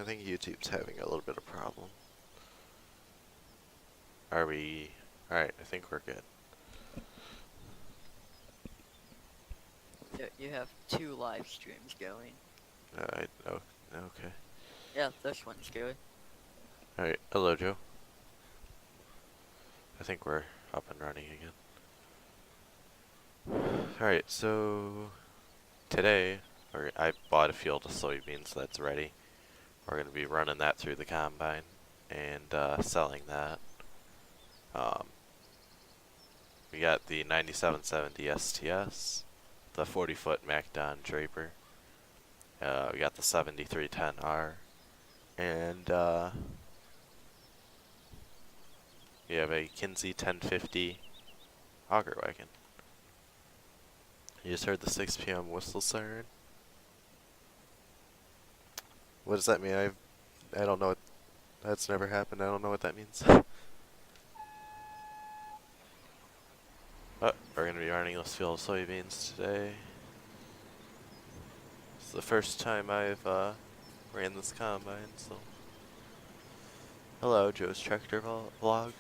think YouTube's having a little bit of problem. Are we... Alright, I think we're good. You have 2 live streams going. Oh, okay. Yeah, this one's good. Alright, hello Joe. I think we're up and running again. Alright, so... Today, I bought a field of soybeans that's ready. We're going to be running that through the combine and selling that. We got the 9770 STS, the 40-foot MacDon Draper. We got the 7310R, and we have a Kinsey 1050 auger wagon. You just heard the 6 p.m. whistle siren. What does that mean? I don't know. That's never happened. I don't know what that means. But we're going to be running this field of soybeans today. It's the first time I've ran this combine, so... Hello, Joe's Tractor Vlogs.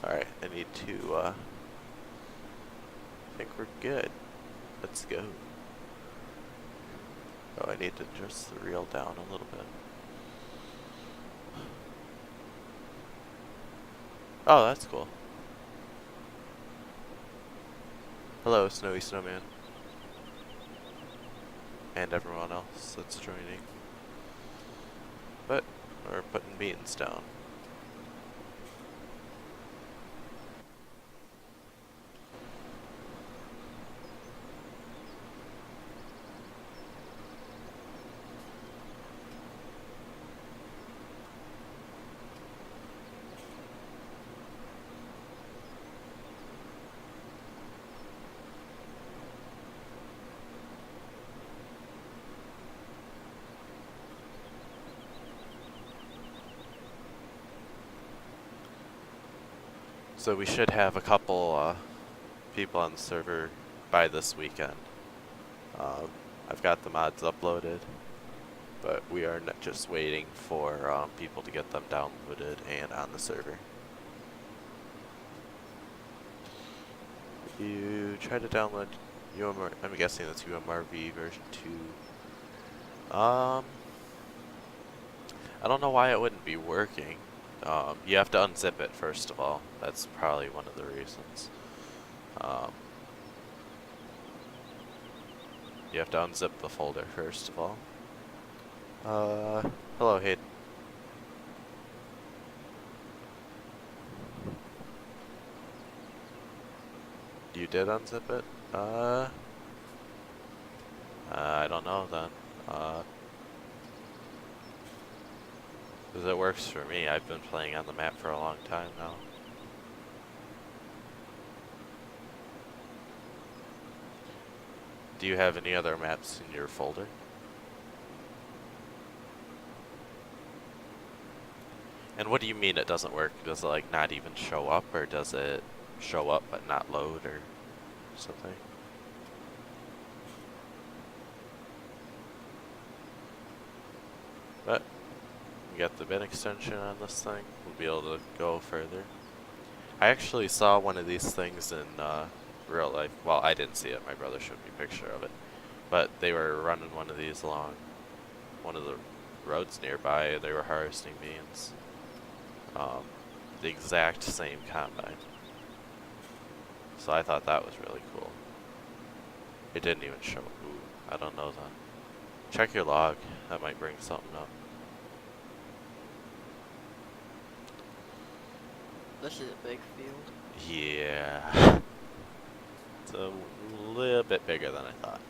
Alright, I need to, I think we're good. Let's go. Oh, I need to adjust the reel down a little bit. Oh, that's cool. Hello, Snowy Snowman. And everyone else that's joining. But, we're putting beans down. So we should have a couple people on the server by this weekend. I've got the mods uploaded, but we are just waiting for people to get them downloaded and on the server. You try to download UMR, I'm guessing that's UMRV version 2. I don't know why it wouldn't be working. You have to unzip it first of all. That's probably one of the reasons. You have to unzip the folder first of all. Hello, Hayden. You did unzip it? I don't know then. Because it works for me. I've been playing on the map for a long time now. Do you have any other maps in your folder? And what do you mean it doesn't work? Does it like not even show up, or does it show up but not load or something? But we got the bin extension on this thing. We'll be able to go further. I actually saw one of these things in real life. Well, I didn't see it. My brother showed me a picture of it. But they were running one of these along one of the roads nearby. They were harvesting beans. The exact same combine. So I thought that was really cool. It didn't even show. Ooh, I don't know then. Check your log. That might bring something up. This is a big field. Yeah. It's a little bit bigger than I thought.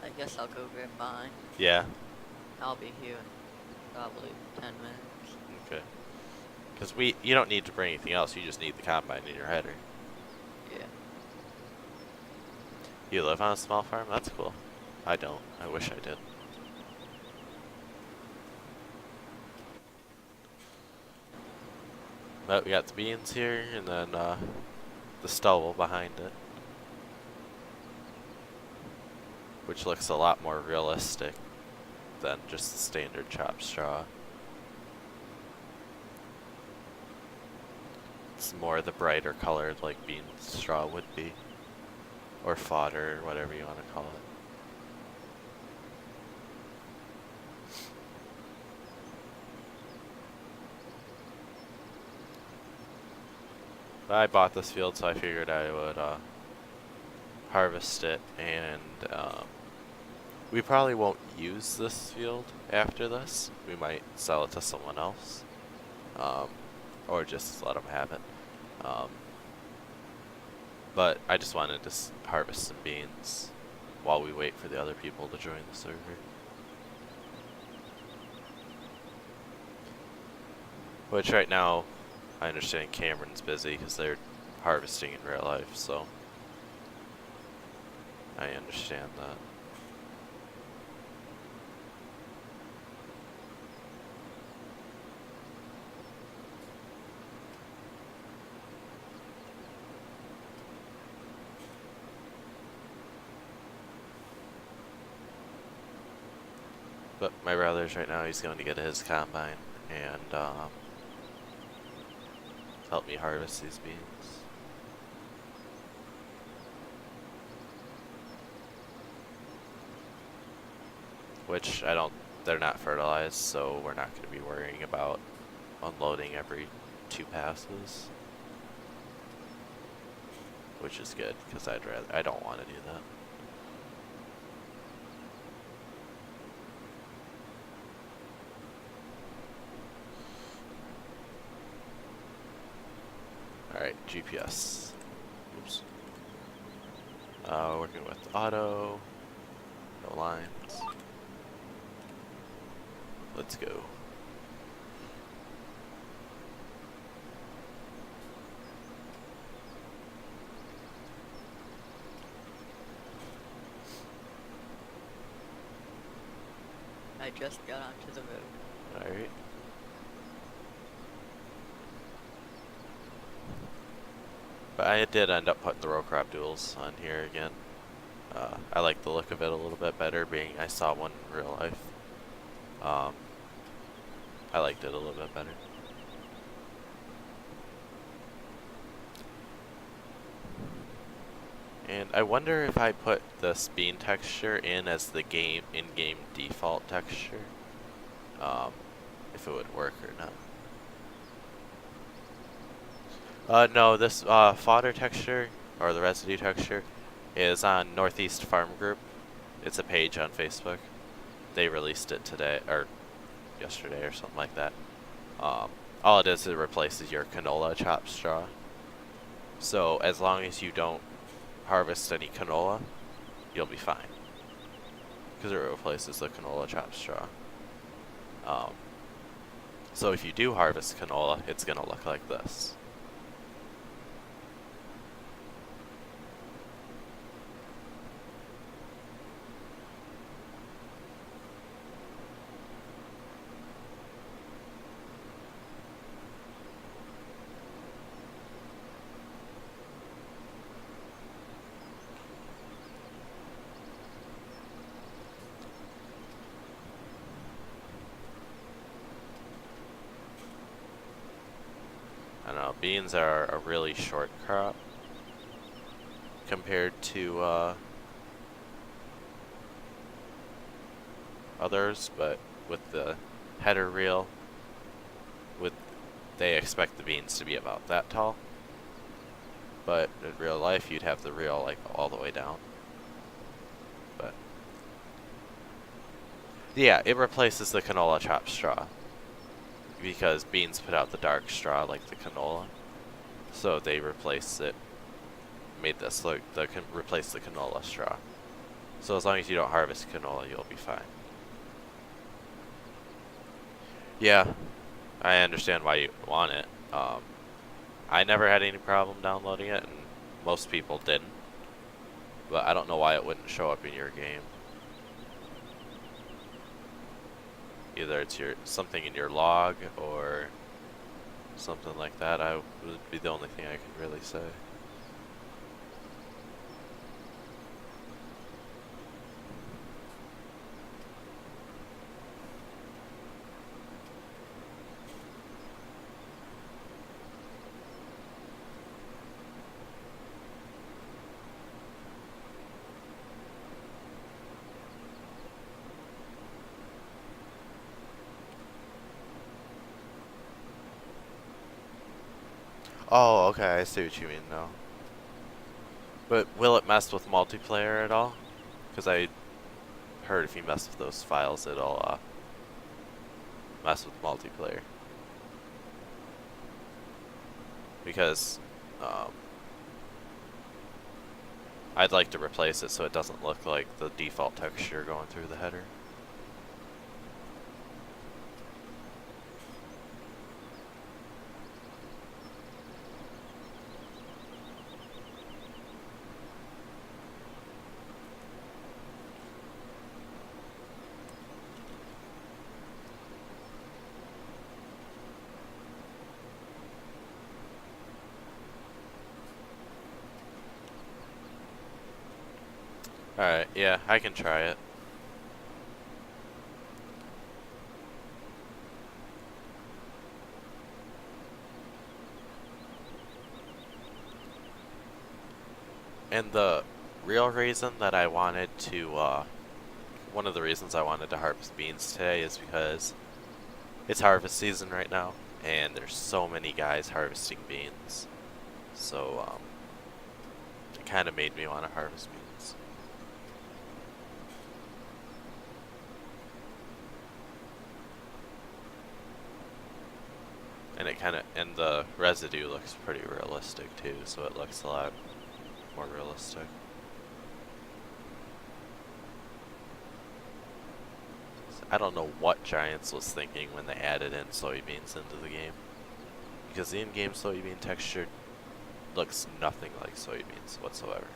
I guess I'll go grab mine. Yeah. I'll be here in probably 10 minutes. Okay. Because you don't need to bring anything else. You just need the combine in your header. Yeah. You live on a small farm? That's cool. I don't. I wish I did. But we got the beans here, and then the stubble behind it, which looks a lot more realistic than just the standard chopped straw. It's more the brighter colored like bean straw would be, or fodder, or whatever you want to call it. But I bought this field, so I figured I would harvest it, and we probably won't use this field after this. We might sell it to someone else, or just let them have it. But I just wanted to harvest some beans while we wait for the other people to join the server. Which right now, I understand Cameron's busy because they're harvesting in real life, so I understand that. But my brother's right now, he's going to get his combine and help me harvest these beans. Which they're not fertilized, so we're not going to be worrying about unloading every 2 passes. Which is good, because I don't want to do that. Alright, GPS. Oops. Working with auto. No lines. Let's go. I just got onto the road. Alright. But I did end up putting the row crop duels on here again. I like the look of it a little bit better, being I saw one in real life. I liked it a little bit better. And I wonder if I put this bean texture in as the in-game default texture, if it would work or not. No, this fodder texture, or the residue texture, is on Northeast Farm Group. It's a page on Facebook. They released it today, or yesterday, or something like that. All it is, it replaces your canola chopped straw. So as long as you don't harvest any canola, you'll be fine, because it replaces the canola chopped straw. So if you do harvest canola, it's gonna look like this. I don't know, beans are a really short crop compared to others, but with the header reel, they expect the beans to be about that tall. But in real life, you'd have the reel like all the way down. But yeah, it replaces the canola chopped straw, because beans put out the dark straw like the canola, so they replaced it, made this look, replace the canola straw. So as long as you don't harvest canola, you'll be fine. Yeah, I understand why you want it. I never had any problem downloading it, and most people didn't. But I don't know why it wouldn't show up in your game. Either it's something in your log, or something like that, I would be the only thing I can really say. Oh, okay, I see what you mean now. But will it mess with multiplayer at all? Because I heard if you mess with those files, it'll mess with multiplayer. Because I'd like to replace it so it doesn't look like the default texture going through the header. Alright, yeah, I can try it. And the real reason that I wanted to, one of the reasons I wanted to harvest beans today is because it's harvest season right now, and there's so many guys harvesting beans. So, it kind of made me want to harvest beans. And it kind of, and the residue looks pretty realistic too, so it looks a lot more realistic. I don't know what Giants was thinking when they added in soybeans into the game, because the in-game soybean texture looks nothing like soybeans whatsoever.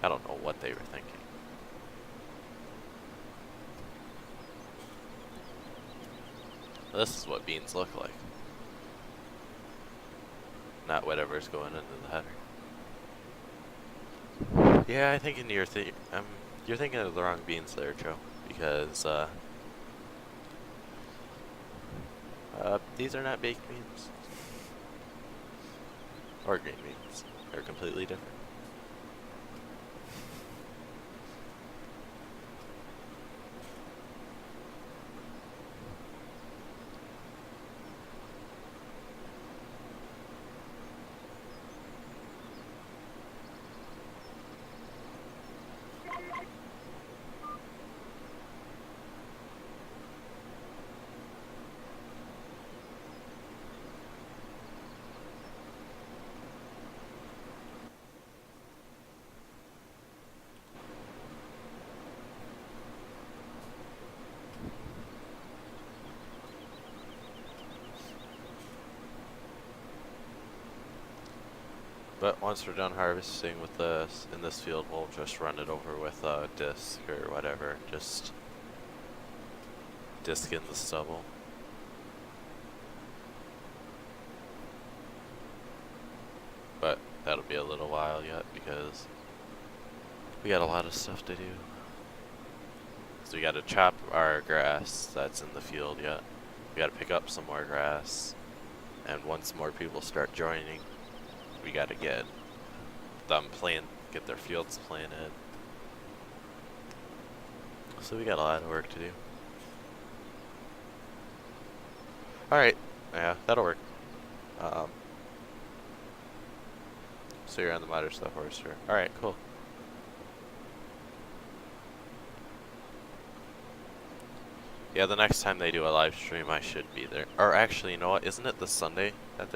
I don't know what they were thinking. This is what beans look like, not whatever's going into the header. Yeah, I think you're thinking of the wrong beans there, Joe, because these are not baked beans or green beans. They're completely different. But once we're done harvesting with this in this field, we'll just run it over with a disc or whatever. Just disc in the stubble. But that'll be a little while yet because we got a lot of stuff to do. So we gotta chop our grass that's in the field yet. We gotta pick up some more grass. And once more people start joining, we gotta get them get their fields planted. So we got a lot of work to do. Alright, yeah, that'll work. So you're on the modder stuff harvester. Alright, cool. Yeah, the next time they do a live stream, I should be there. Or actually, you know what? Isn't it this Sunday that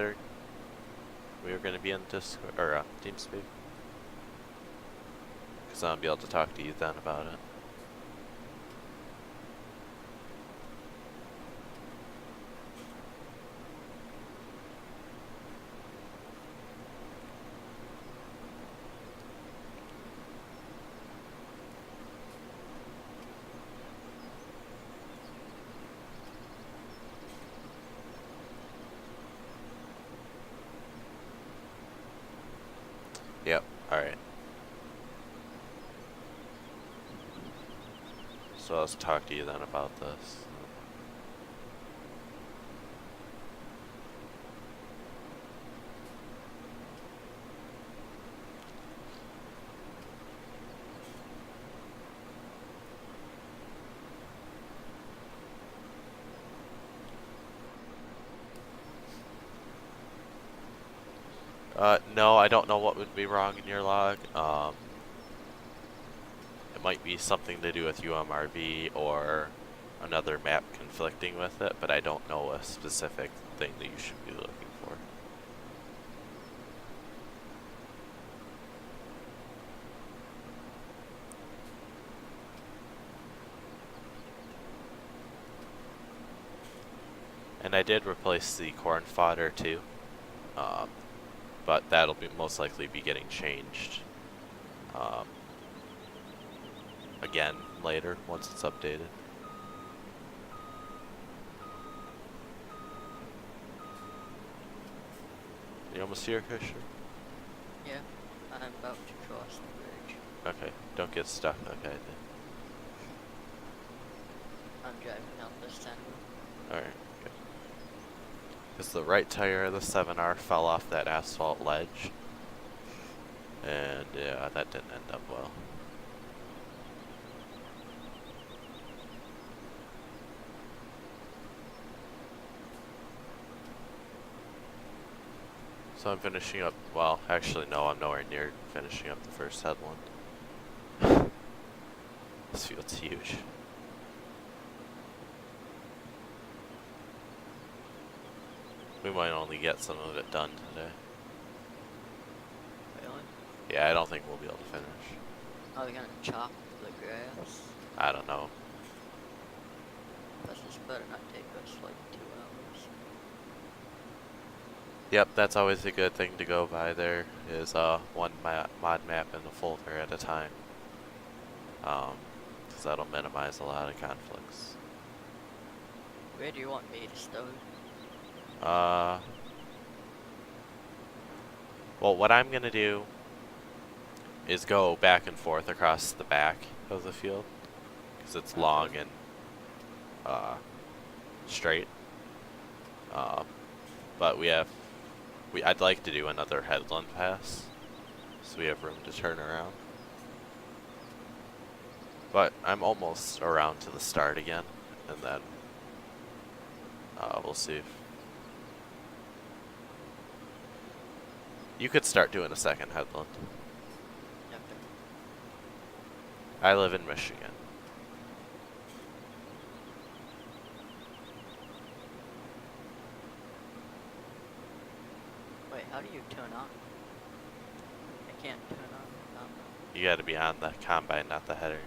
we were going to be in Discord or TeamSpeak? Because I'll be able to talk to you then about it. Yep. Alright. So let's talk to you then about this. No, I don't know what would be wrong in your log. It might be something to do with UMRV or another map conflicting with it, but I don't know a specific thing that you should be looking for. And I did replace the corn fodder too, but that'll be most likely be getting changed again later once it's updated. You almost here, Christian? Yeah, I'm about to cross the bridge. Okay, don't get stuck. Okay. I'm driving out this time. Alright, good. Because the right tire of the 7R fell off that asphalt ledge. And yeah, that didn't end up well. So I'm finishing up, well, actually no, I'm nowhere near finishing up the first headland. This field's huge. We might only get some of it done today. Really? Yeah, I don't think we'll be able to finish. Are we gonna chop the grass? I don't know. This better not take us like 2 hours. Yep, that's always a good thing to go by. There is one mod map in the folder at a time. Because that'll minimize a lot of conflicts. Where do you want me to start? Well, what I'm gonna do is go back and forth across the back of the field. Because it's long and straight. But I'd like to do another headland pass, so we have room to turn around. But I'm almost around to the start again, and then we'll see if you could start doing a second headland. Okay. I live in Michigan. Wait, how do you turn on? I can't turn on. You gotta be on the combine, not the header.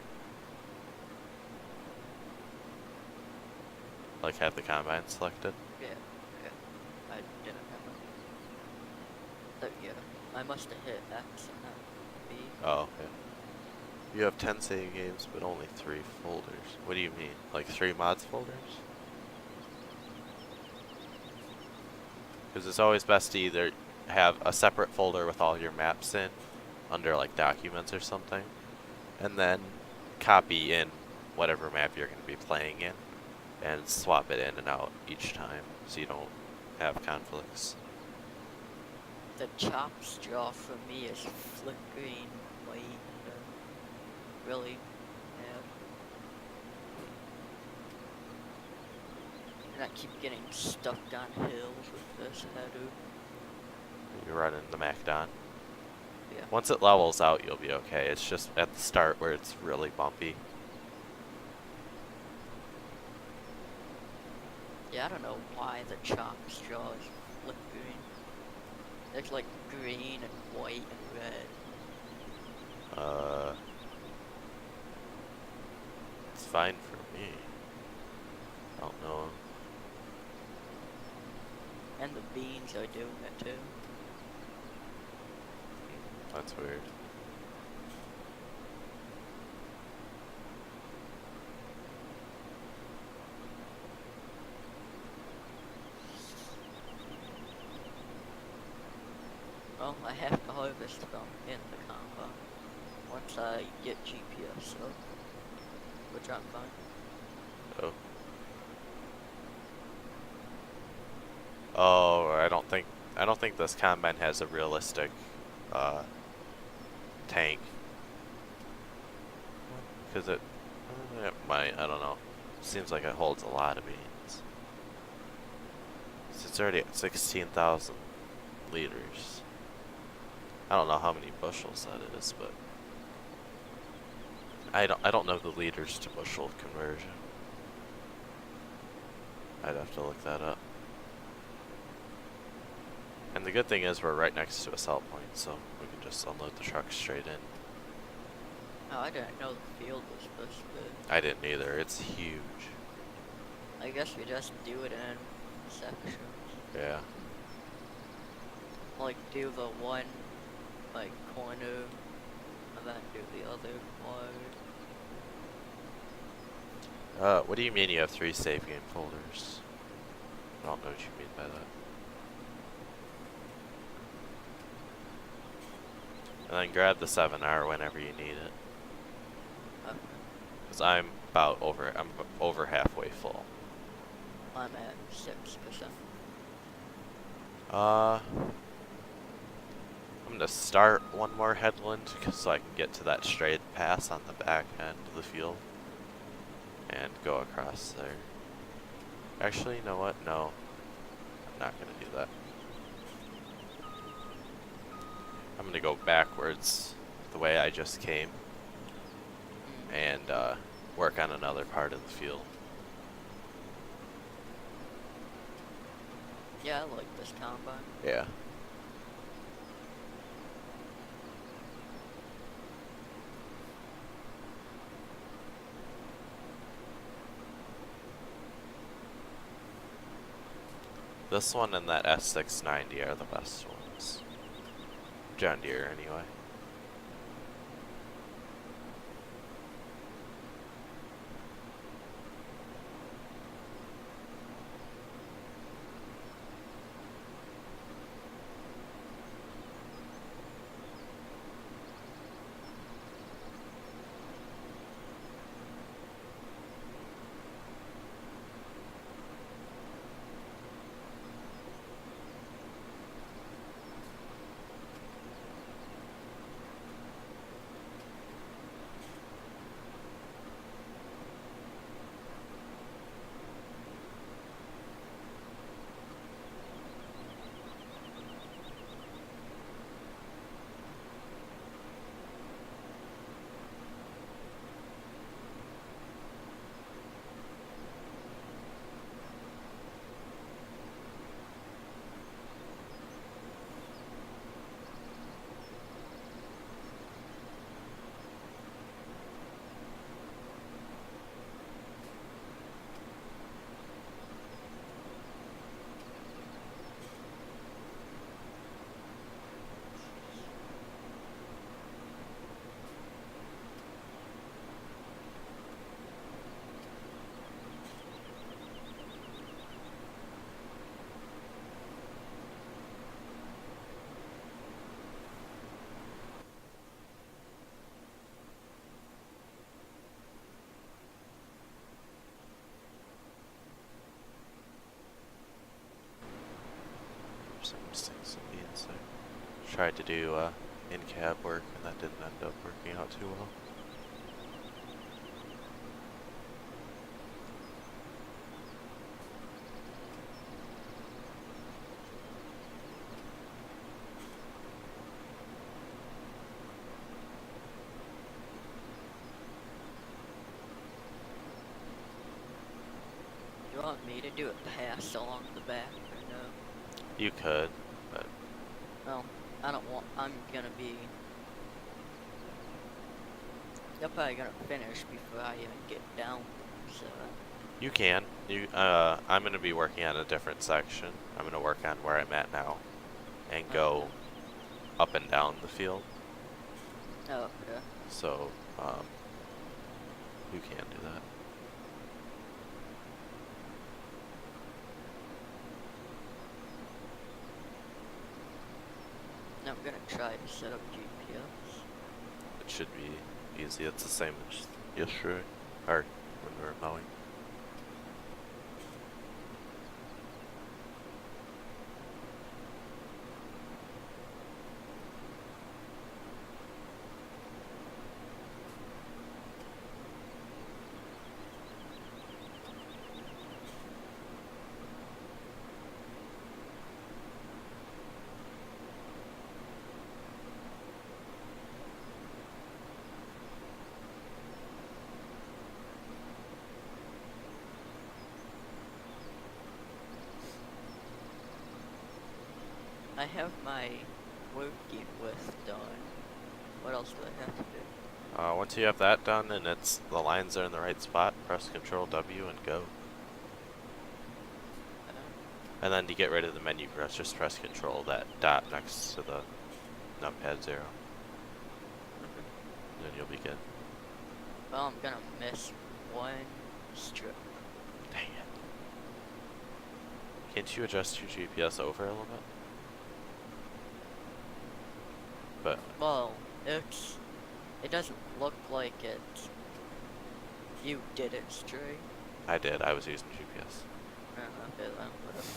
Like, have the combine selected. Yeah, I didn't have it. Yeah, I must have hit X and not B. Oh, okay. You have 10 save games, but only 3 folders. What do you mean? Like 3 mods folders? Because it's always best to either have a separate folder with all your maps in, under like documents or something, and then copy in whatever map you're going to be playing in, and swap it in and out each time, so you don't have conflicts. The chop straw for me is flickering white. Really bad. And I keep getting stuck on hills with this header. You're running the MacDon. Yeah. Once it levels out, you'll be okay. It's just at the start where it's really bumpy. Yeah, I don't know why the chop straw is flickering. It's like green and white and red. It's fine for me. I don't know. And the beans are doing it too. That's weird. Well, Well, I have to harvest from in the combine once I get GPS up, which I'm fine. Oh. Oh, I don't think this combine has a realistic tank. Because it might, I don't know. Seems like it holds a lot of beans. So it's already at 16,000 liters. I don't know how many bushels that is, but I don't know the liters to bushel conversion. I'd have to look that up. And the good thing is we're right next to a sell point, so we can just unload the truck straight in. Oh, I didn't know the field was this big. I didn't either. It's huge. I guess we just do it in sections. Yeah. Like do the one like corner and then do the other part. What do you mean you have 3 save game folders? I don't know what you mean by that. And then grab the 7R whenever you need it. Okay. Cause I'm over halfway full. I'm at 6%. I'm gonna start one more headland so I can get to that straight pass on the back end of the field and go across there. Actually, you know what? No, I'm not gonna do that. I'm gonna go backwards the way I just came and work on another part of the field. Yeah, I like this combine. Yeah. This one and that S690 are the best ones. John Deere, anyway. Some mistakes in the inside. Tried to do in-cab work and that didn't end up working out too well. You want me to do a pass along the back or no? You could, but Well, I don't want. I'm gonna be. You're probably gonna finish before I even get down. So. you can. I'm gonna be working on a different section. I'm gonna work on where I'm at now, and go Okay. up and down the field. Oh, okay. So, you can do that. No, gonna try to set up GPS. It should be easy. It's the same as yesterday, or when we were mowing. I have my working with done. What else do I have to do? Once you have that done and the lines are in the right spot, press Control W and go. And then to get rid of the menu, just press Control that dot next to the numpad 0. Then you'll be good. Well, I'm gonna miss one strip. Dang it. Can't you adjust your GPS over a little bit? But Well, it doesn't look like it. You did it straight. I did. I was using GPS. Okay then, whatever.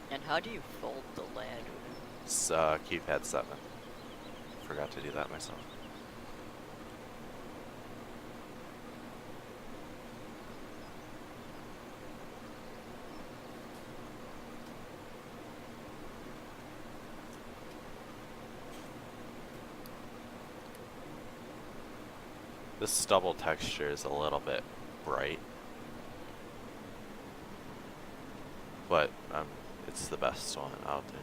And how do you fold the ladder? It's keypad 7. Forgot to do that myself. This stubble texture is a little bit bright, but it's the best one out there.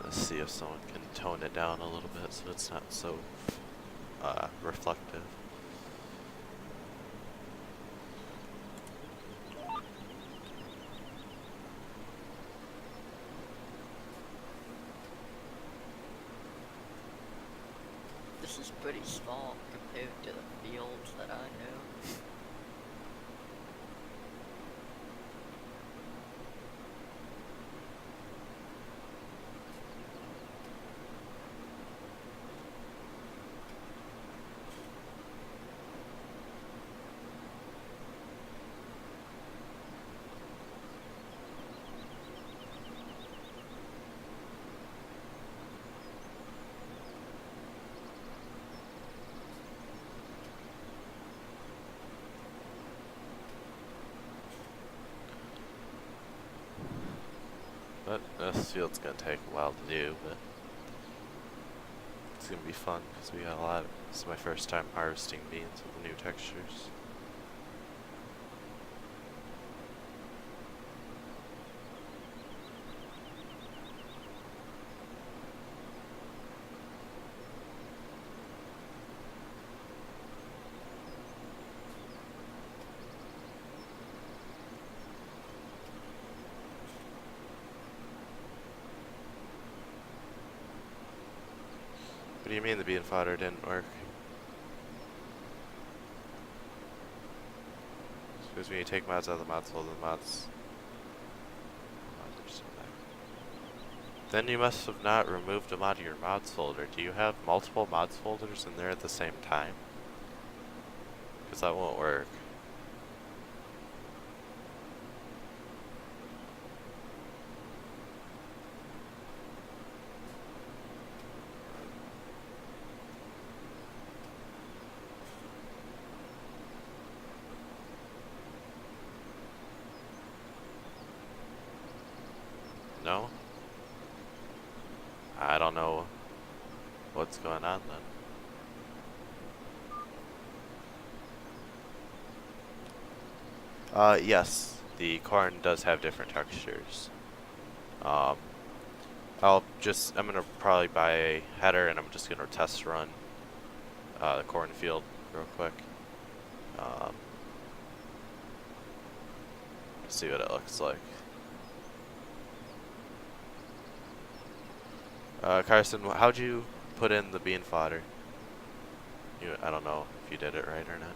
Let's see if someone can tone it down a little bit so it's not so reflective. This is pretty small compared to the fields that I know. But this field's gonna take a while to do, but it's gonna be fun because we got a lot. This is my first time harvesting beans with the new textures. What do you mean the bean fodder didn't work? Because when you take mods out of the mods folder, the mods are still there. Then you must have not removed a mod of your mods folder. Do you have multiple mods folders in there at the same time? Because that won't work. No? I don't know what's going on then. Yes, the corn does have different textures. I'm gonna probably buy a header and I'm just gonna test run the cornfield real quick. See what it looks like. Carson, how'd you put in the bean fodder. I don't know if you did it right or not.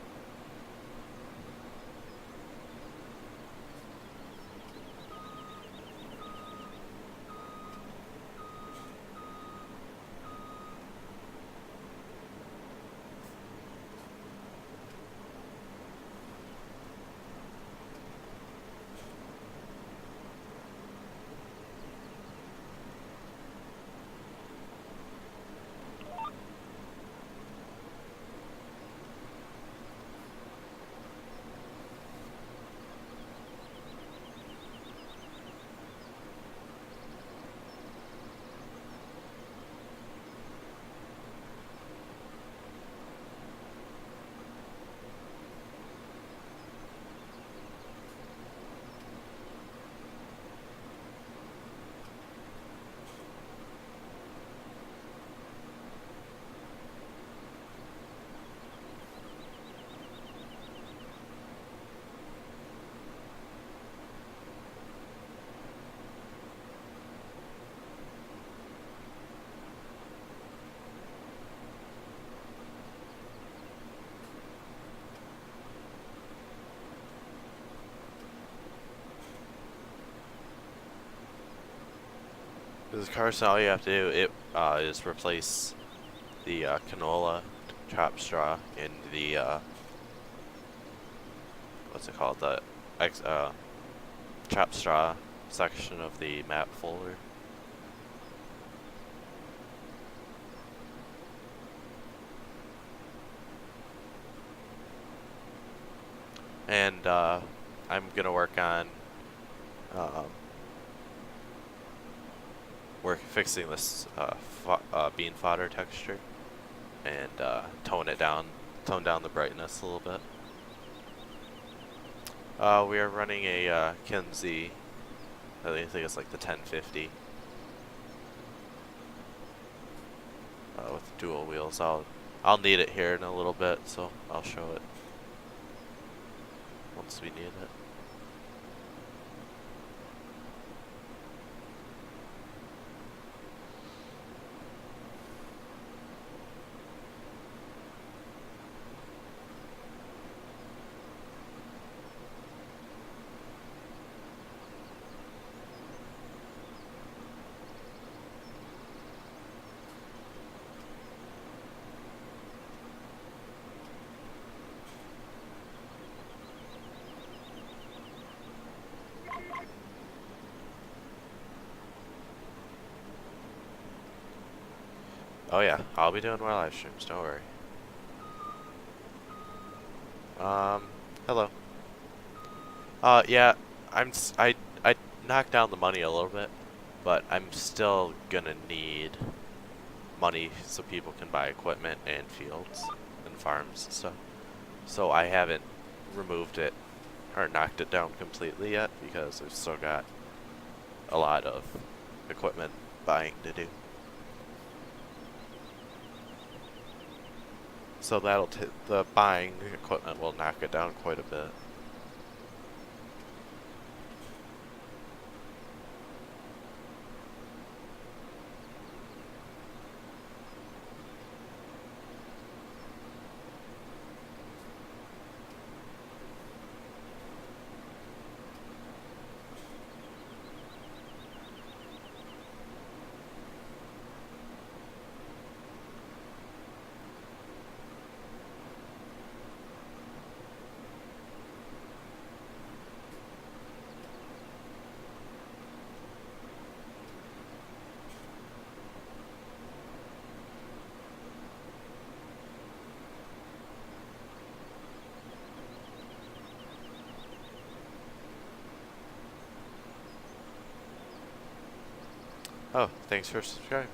Because Carson, all you have to do is replace the canola chop straw in the what's it called, the chop straw section of the map folder. And I'm gonna work on fixing this bean fodder texture and tone down the brightness a little bit. We are running a Kinsey, I think it's like the 1050 with dual wheels. I'll need it here in a little bit, so I'll show it once we need it. Oh yeah, I'll be doing more live streams, don't worry. Hello. Yeah, I knocked down the money a little bit, but I'm still gonna need money so people can buy equipment and fields and farms and stuff. So I haven't removed it or knocked it down completely yet because I've still got a lot of equipment buying to do. So the buying equipment will knock it down quite a bit. Oh, thanks for subscribing.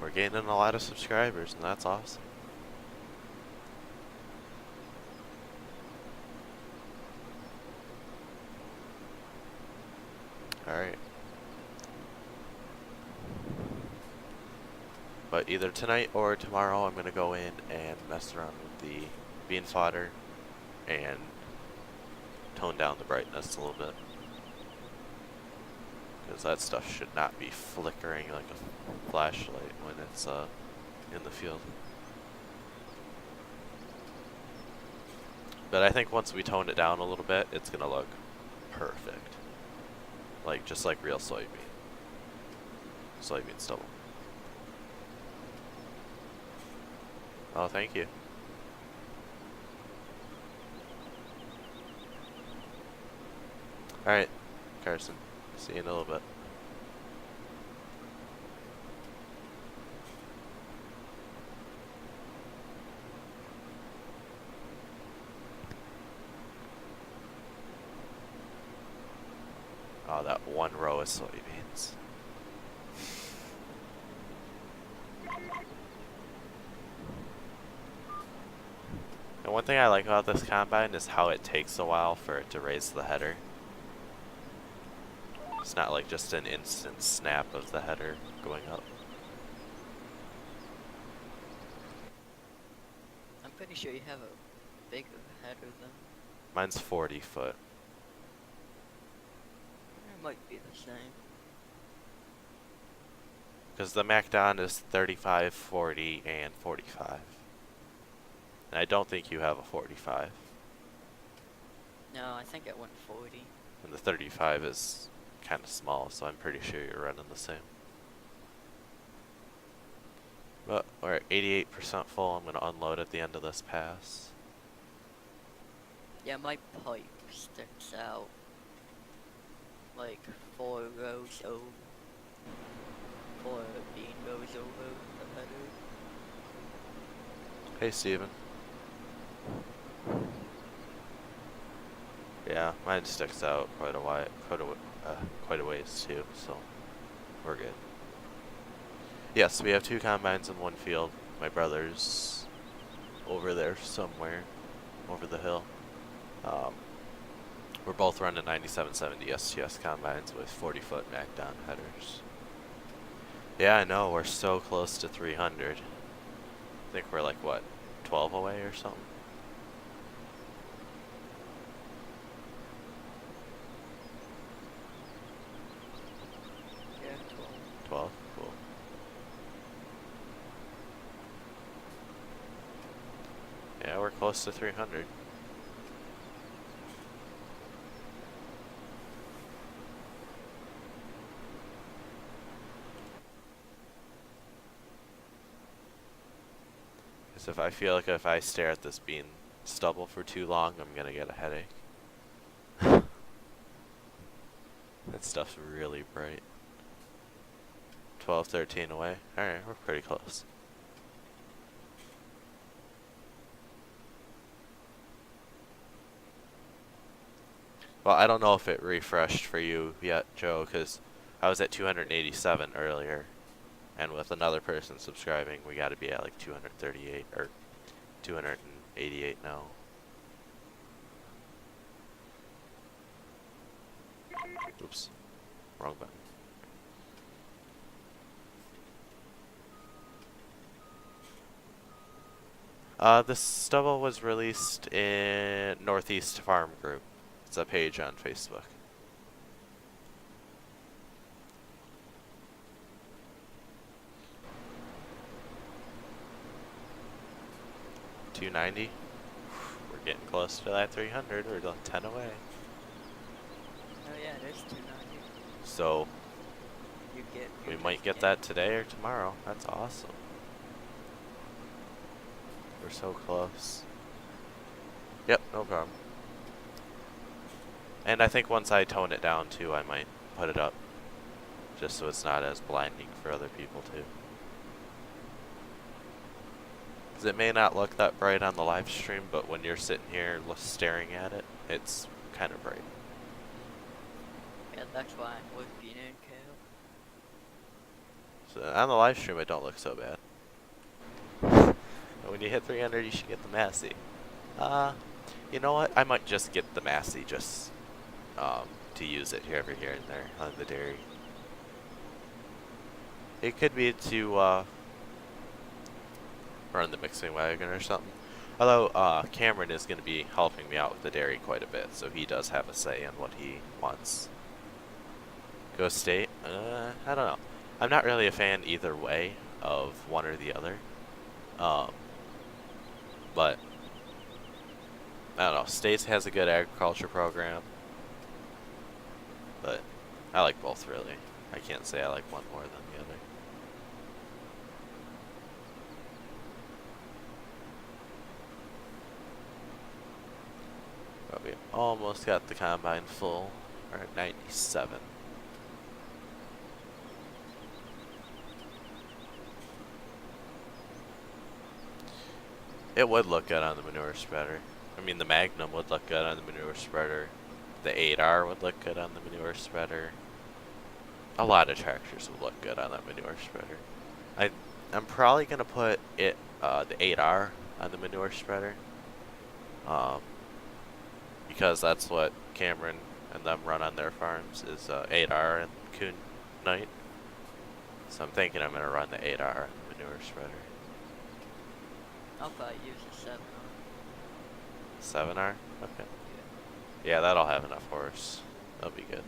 We're gaining a lot of subscribers, and that's awesome. Alright. But either tonight or tomorrow I'm gonna go in and mess around with the bean fodder and tone down the brightness a little bit. Because that stuff should not be flickering like a flashlight when it's in the field. But I think once we tone it down a little bit, it's gonna look perfect. Like, just like real soybean. Soybean stubble. Oh, thank you. Alright, Carson. See you in a little bit. Oh, that one row of soybeans. And one thing I like about this combine is how it takes a while for it to raise the header. It's not like just an instant snap of the header going up. I'm pretty sure you have a bigger header than. Mine's 40 foot. It might be the same. Because the MacDon is 35, 40, and 45. And I don't think you have a 45. No, I think it went 40. And the 35 is kind of small, so I'm pretty sure you're running the same. But we're at 88% full. I'm going to unload at the end of this pass. Yeah, my pipe sticks out like 4 rows over. 4 bean rows over the header. Hey, Steven. Yeah, mine sticks out quite a ways too, so we're good. Yes, we have 2 combines in one field. My brother's over there somewhere, over the hill. We're both running 9770 STS combines with 40-foot MacDon headers. Yeah, I know, we're so close to 300. I think we're like, what, 12 away or something? Yeah, 12, cool. Yeah, we're close to 300. Because if I feel like if I stare at this bean stubble for too long, I'm gonna get a headache. That stuff's really bright. 12, 13 away. Alright, we're pretty close. Well, I don't know if it refreshed for you yet, Joe, because I was at 287 earlier. And with another person subscribing, we gotta be at like 238 or 288 now. Oops. Wrong button. This stubble was released in Northeast Farm Group. It's a page on Facebook. $290. We're getting close to that 300. We're like 10 away. Oh yeah, there's 290. So we You might just get that today or tomorrow. That's awesome. We're so close. Yep, no problem. And I think once I tone it down too, I might put it up. Just so it's not as blinding for other people too. Because it may not look that bright on the live stream, but when you're sitting here staring at it, it's kind of bright. Yeah, that's why I'm looking in, Kale. So on the live stream, it don't look so bad. But when you hit 300, you should get the Massey. You know what? I might just get the Massey just to use it here and there on the dairy. It could be to run the mixing wagon or something. Although Cameron is going to be helping me out with the dairy quite a bit, so he does have a say in what he wants. Go state? I don't know. I'm not really a fan either way of one or the other. Um, but I don't know. States has a good agriculture program, but I like both really. I can't say I like one more than the other. But we almost got the combine full. We're at 97. It would look good on the manure spreader. I mean, the Magnum would look good on the manure spreader. The 8R would look good on the manure spreader. A lot of tractors would look good on that manure spreader. I'm probably gonna put it the 8R on the manure spreader, because that's what Cameron and them run on their farms is 8R and Coon Knight. So I'm thinking I'm gonna run the 8R on the manure spreader. I'll probably use a 7R. 7R? Okay. Yeah, that'll have enough horse. That'll be good.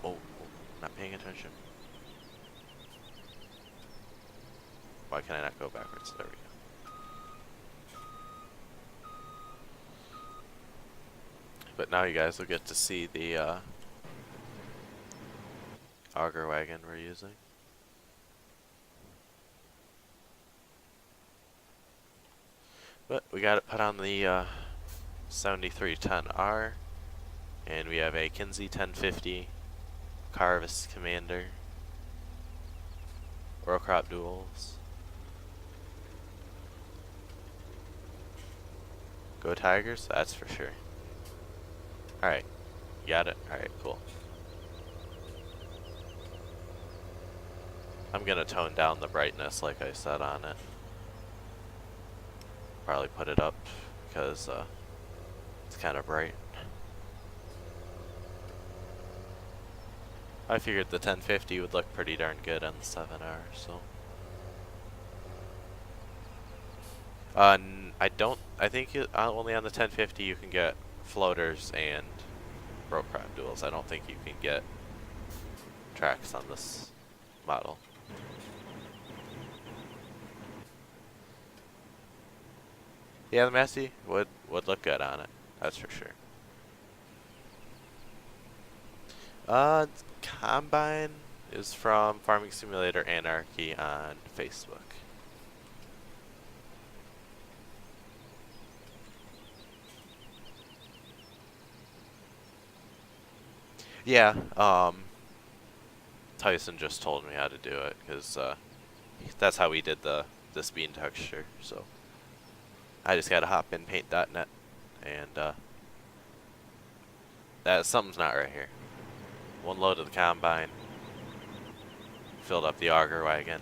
Oh, not paying attention. Why can I not go backwards? There we go. But now you guys will get to see the auger wagon we're using. But we got it put on the 7310R, and we have a Kinsey 1050, Carvis Commander, row crop duals. Go Tigers, that's for sure. Alright, got it? Alright, cool. I'm gonna tone down the brightness like I said on it. Probably put it up because it's kind of bright. I figured the 1050 would look pretty darn good on the 7R, so. I think only on the 1050 you can get floaters and row crop duals. I don't think you can get tracks on this model. Yeah, the Massey would look good on it. That's for sure. Combine is from Farming Simulator Anarchy on Facebook. Yeah, Tyson just told me how to do it because that's how we did this bean texture. So I just gotta hop in paint.net and something's not right here. One load of the combine, filled up the auger wagon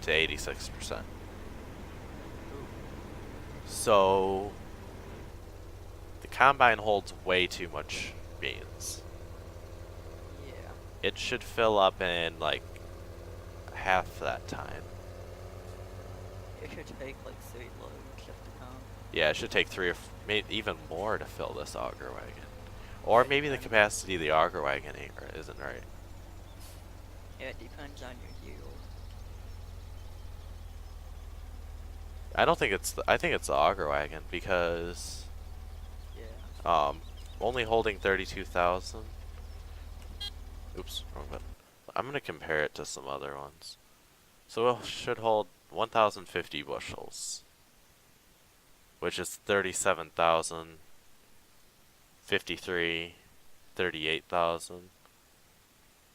to 86%. So the combine holds way too much beans. Yeah. It should fill up in like half that time. It should take like 3 loads of the comb. Yeah, it should take 3 or maybe even more to fill this auger wagon. Or maybe the capacity of the auger wagon isn't right. Yeah, it depends on your yield. I don't think I think it's the auger wagon because Yeah. only holding 32,000. Oops, wrong button. I'm gonna compare it to some other ones. So it should hold 1,050 bushels, which is 37,000, 53, 38,000.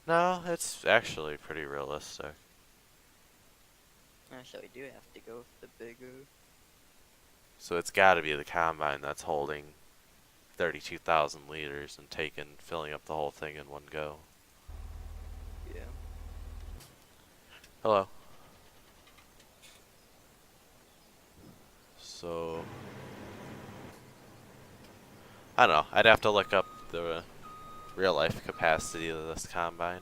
No, it's actually pretty realistic. So we do have to go with the bigger. So it's got to be the combine that's holding 32,000 liters and filling up the whole thing in one go. Yeah. Hello. So I don't know. I'd have to look up the real life capacity of this combine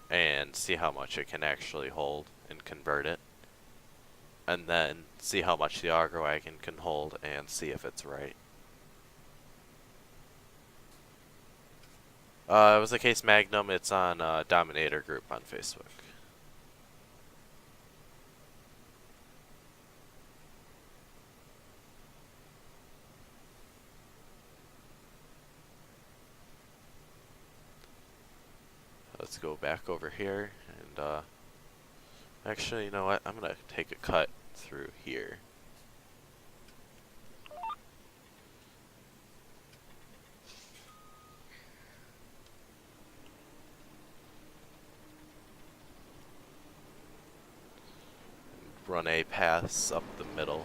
and see how much it can actually hold and convert it. And then see how much the auger wagon can hold and see if it's right. It was a case Magnum. It's on Dominator group on Facebook. Let's go back over here and actually, you know what? I'm gonna take a cut through here. Run a pass up the middle.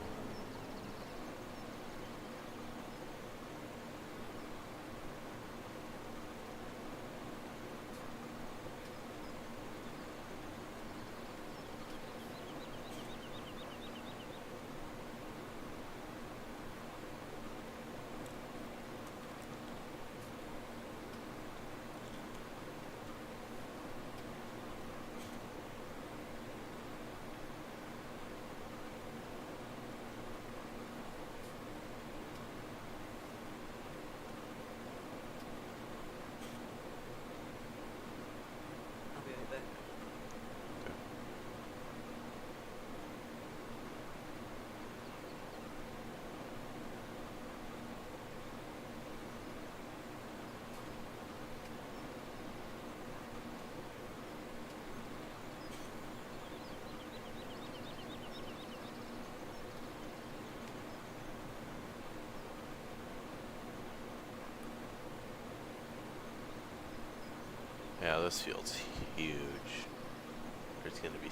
I'll be right back. Yeah, this field's huge. There's gonna be,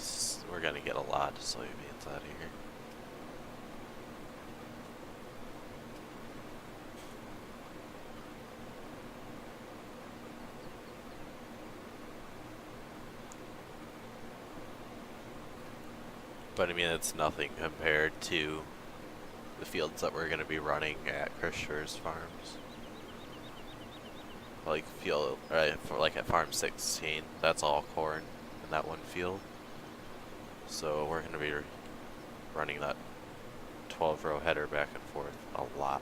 we're gonna get a lot of soybeans out of here. But I mean, it's nothing compared to the fields that we're gonna be running at Christopher's farms. Like field, for like at farm 16, that's all corn in that one field. So we're gonna be running that 12 row header back and forth a lot.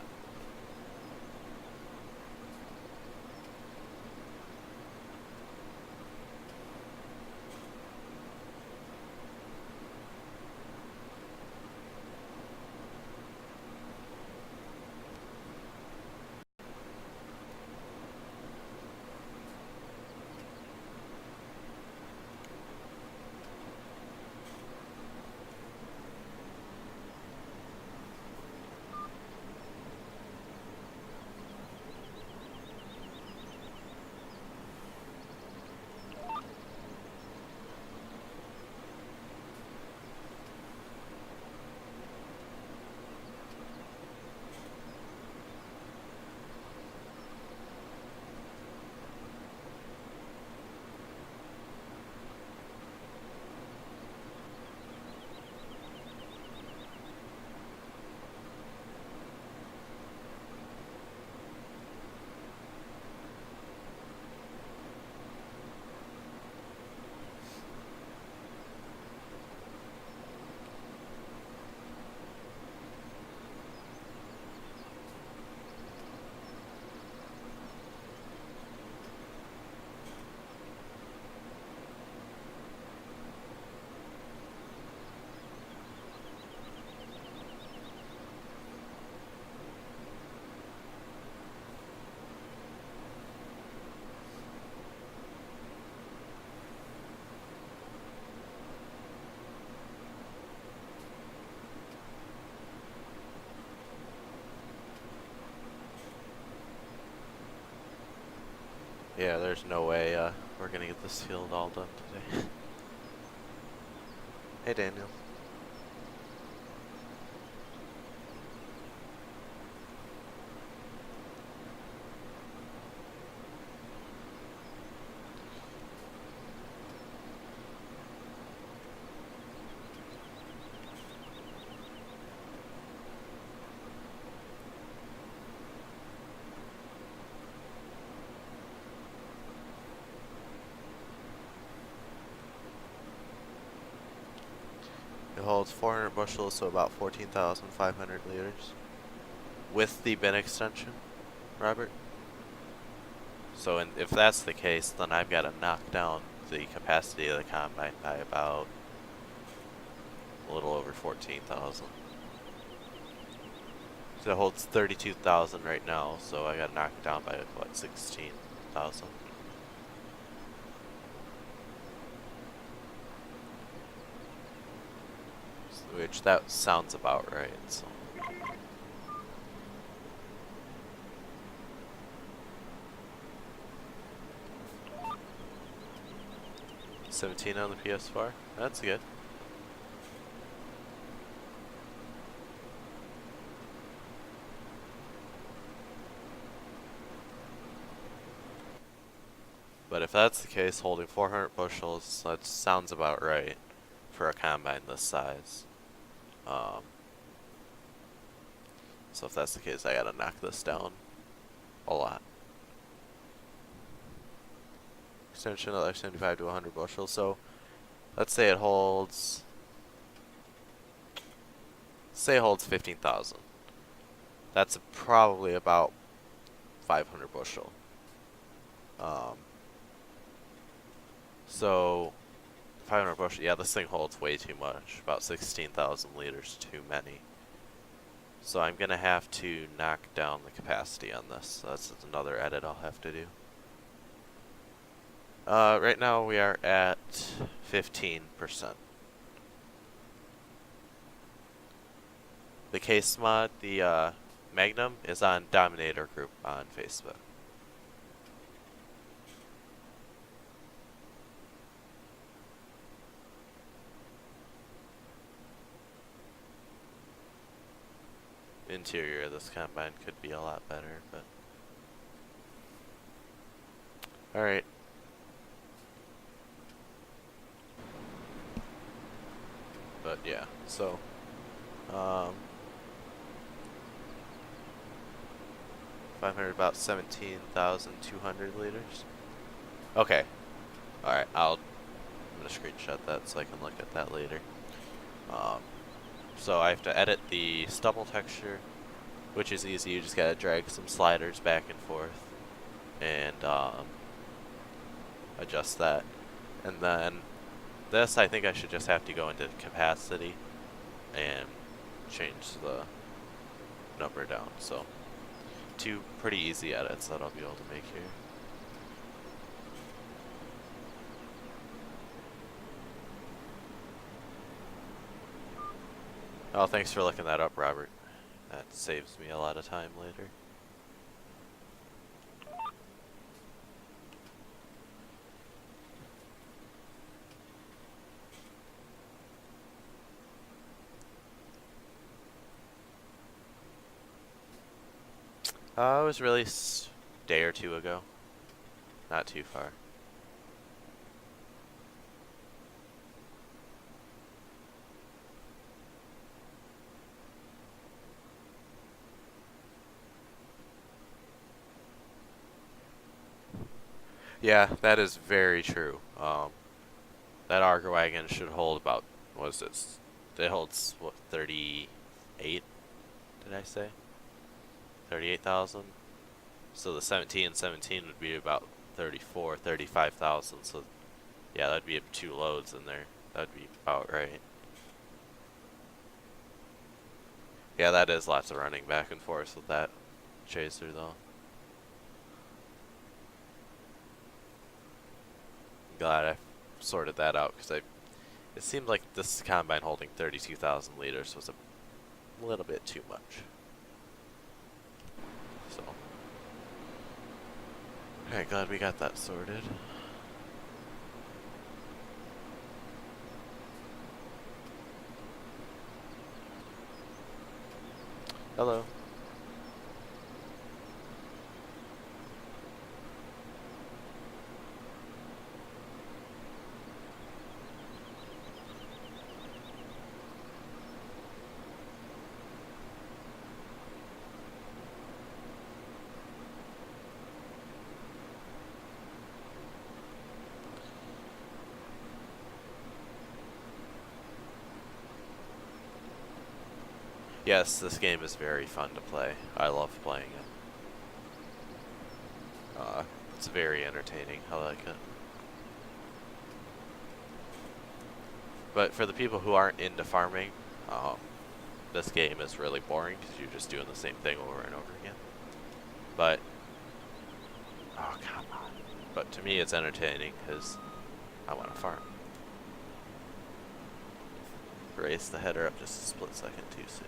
Yeah, there's no way we're gonna get this field all done today. Hey Daniel. It holds 400 bushels, so about 14,500 liters. With the bin extension, Robert. So if that's the case, then I've got to knock down the capacity of the combine by about a little over 14,000. So it holds 32,000 right now, so I got to knock it down by what, 16,000? Which that sounds about right. So. $17 on the PS4. That's good. But if that's the case, holding 400 bushels, that sounds about right for a combine this size. So if that's the case, I gotta knock this down a lot. Extension of F75 to 100 bushels. So let's say it holds. Say it holds 15,000. That's probably about 500 bushel. So 500 bushel. Yeah, this thing holds way too much. About 16,000 liters too many. So I'm gonna have to knock down the capacity on this. That's another edit I'll have to do. Right now we are at 15%. The case mod, the Magnum, is on Dominator Group on Facebook. Interior of this combine could be a lot better, but alright. But yeah, so 500, about 17,200 liters. Okay. Alright, I'm gonna screenshot that so I can look at that later. So I have to edit the stubble texture, which is easy. You just gotta drag some sliders back and forth and adjust that. And then this, I think I should just have to go into capacity and change the number down. So 2 pretty easy edits that I'll be able to make here. Oh, thanks for looking that up, Robert. That saves me a lot of time later. It was released a day or 2 ago. Not too far. Yeah, that is very true. That Argo wagon should hold about, what is this? It holds, what, 38? Did I say? 38,000? So the 17 would be about 34, 35,000. So yeah, that'd be 2 loads in there. That'd be about right. Yeah, that is lots of running back and forth with that chaser though. Glad I sorted that out because it seemed like this combine holding 32,000 liters was a little bit too much. So, alright, glad we got that sorted. Hello. Yes, this game is very fun to play. I love playing it. It's very entertaining. I like it. But for the people who aren't into farming, this game is really boring because you're just doing the same thing over and over again. But, oh, come on. But to me, it's entertaining because I want to farm. Raise the header up just a split second too soon.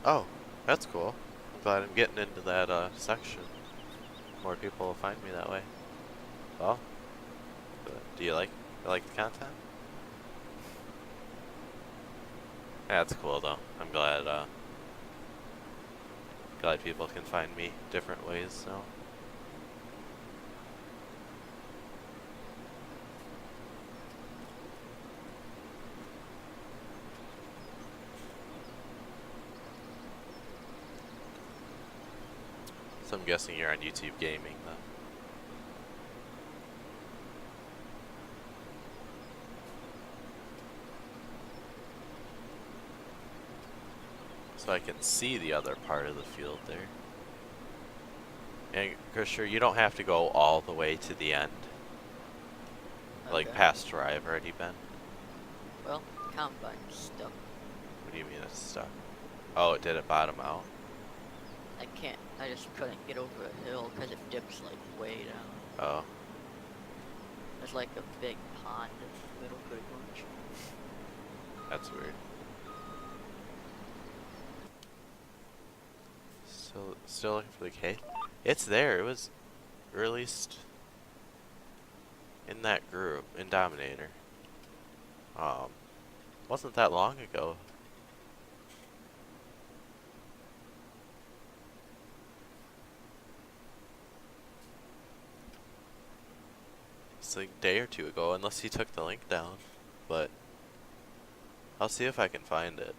Oh, that's cool. I'm glad I'm getting into that section. More people will find me that way. Well, do you like the content? Yeah, that's cool though. I'm glad people can find me different ways. So. So I'm guessing you're on YouTube Gaming then. So I can see the other part of the field there. And Krisher, you don't have to go all the way to the end. Like Okay. past where I've already been. Well, combine's stuck. What do you mean it's stuck? Oh, it did it bottom out? I just couldn't get over a hill because it dips like way down. Oh. There's like a big pond in the middle pretty much. That's weird. Still looking for the cave? It's there. It was released in that group, in Dominator. Wasn't that long ago. It's like a day or two ago, unless he took the link down. But I'll see if I can find it.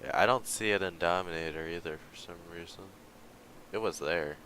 Yeah, I don't see it in Dominator either for some reason. It was there.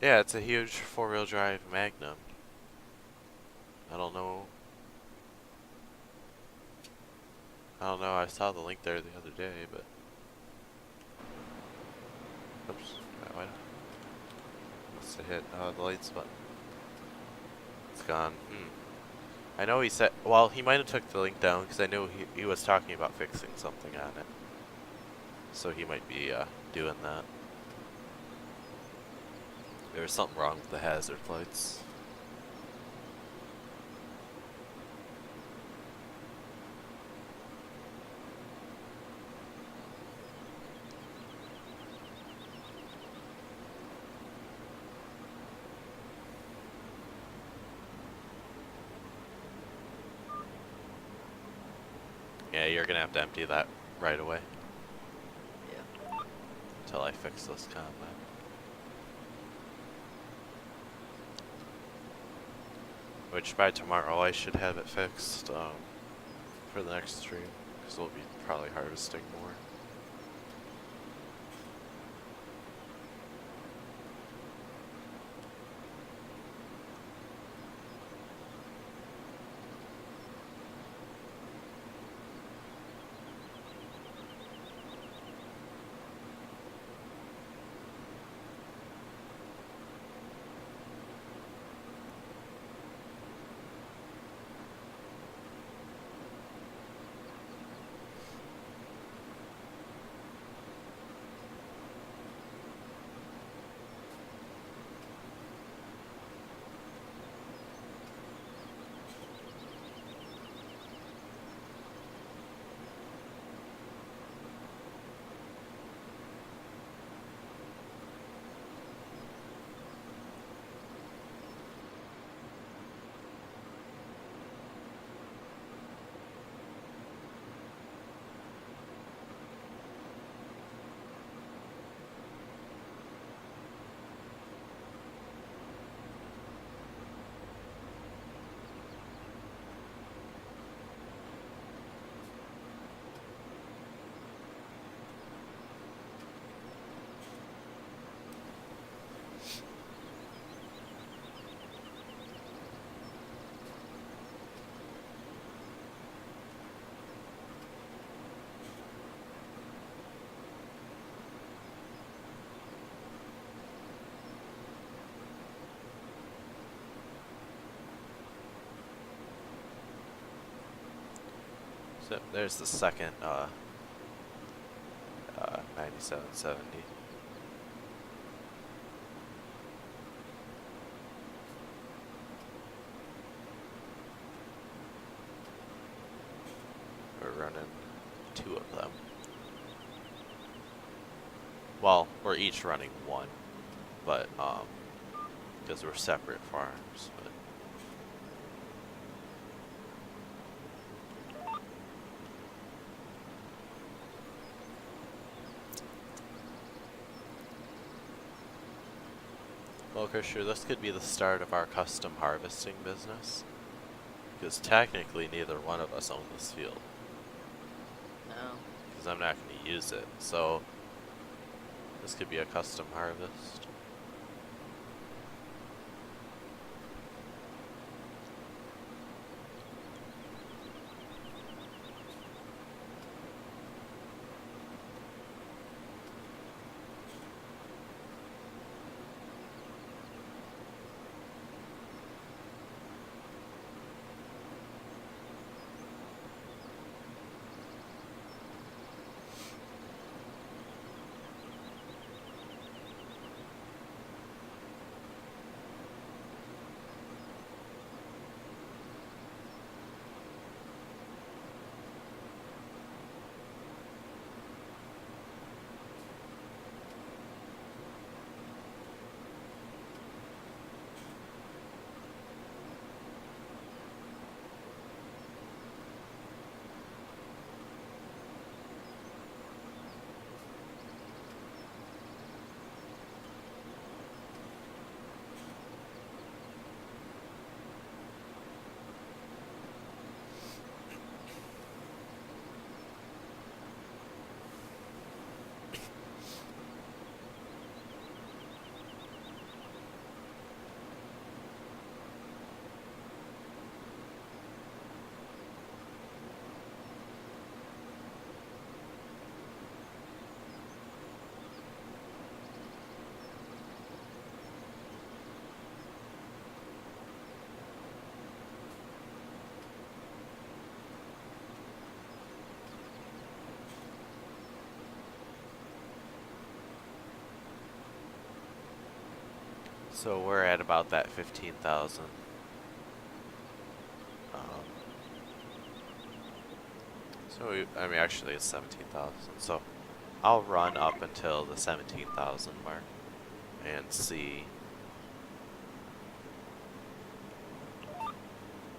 Yeah, it's a huge four-wheel drive Magnum. I don't know. I saw the link there the other day, but Oops. Why not? Must have hit the lights button. It's gone. I know he said. Well, he might have took the link down because I know he was talking about fixing something on it. So he might be doing that. There was something wrong with the hazard lights. Yeah, you're gonna have to empty that right away. Yeah. Until I fix this combat. Which by tomorrow I should have it fixed for the next stream. Because we'll be probably harvesting more. So there's the second 9770. We're running 2 of them. Well, we're each running 1, but because we're separate farms. But well, Krisher, this could be the start of our custom harvesting business. Because technically neither one of us own this field. No. Because I'm not going to use it. So this could be a custom harvest. So we're at about that 15,000. Um, I mean, actually it's 17,000. So I'll run up until the 17,000 mark and see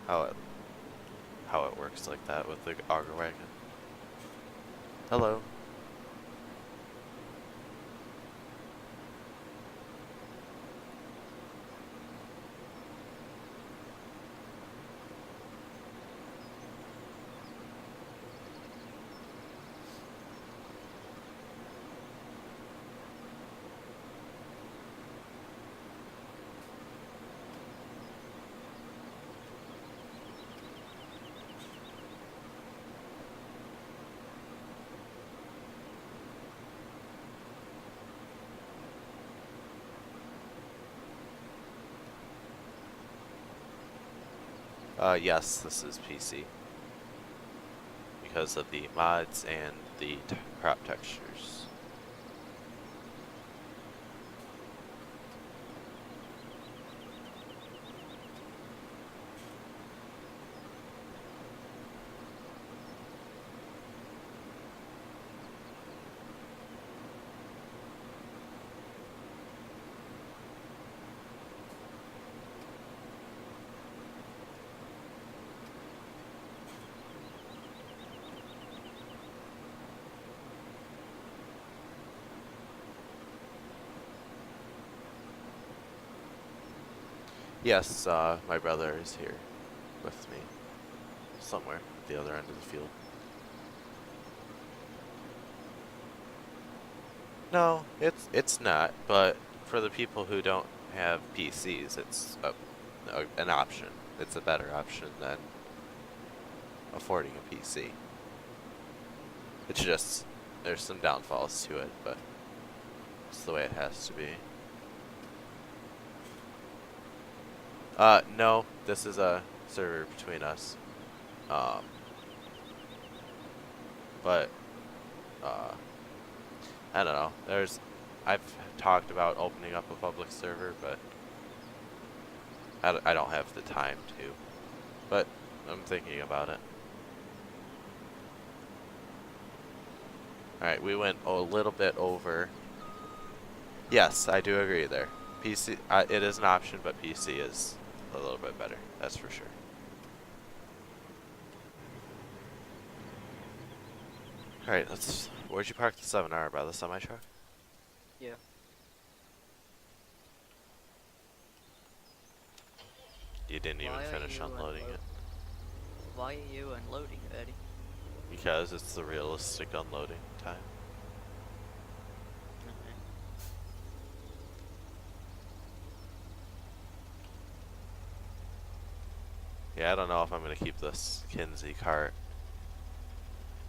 how it works like that with the auger wagon. Hello. Yes, this is PC because of the mods and the crop textures. Yes, my brother is here with me somewhere at the other end of the field. No, it's not, but for the people who don't have PCs, it's an option. It's a better option than affording a PC. It's just, there's some downfalls to it, but it's the way it has to be. No, this is a server between us. Um, but, I don't know. I've talked about opening up a public server, but I don't have the time to. But I'm thinking about it. Alright, we went a little bit over. Yes, I do agree there. PC, it is an option, but PC is a little bit better. That's for sure. Alright, where'd you park the 7R? By the semi-truck? Yeah. You didn't even finish unloading it. Why are you unloading, Eddie? Because it's the realistic unloading time. Okay. Yeah, I don't know if I'm going to keep this Kinsey cart.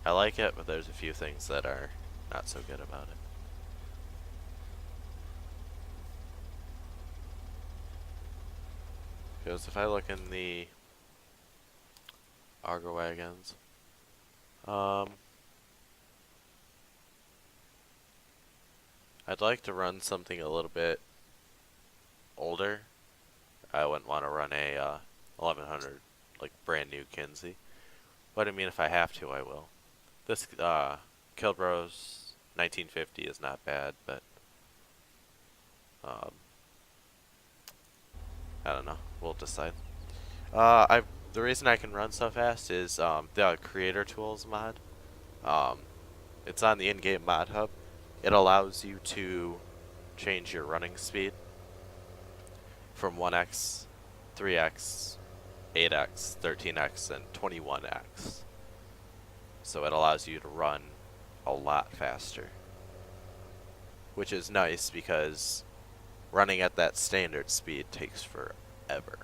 I like it, but there's a few things that are not so good about it. Because if I look in the auger wagons, I'd like to run something a little bit older. I wouldn't want to run a 1100, like brand new Kinsey. But I mean, if I have to, I will. This Kilbros 1950 is not bad, but I don't know. We'll decide. The reason I can run so fast is the Creator Tools mod. It's on the in-game mod hub. It allows you to change your running speed from 1x, 3x, 8x, 13x, and 21x. So it allows you to run a lot faster, which is nice because running at that standard speed takes forever.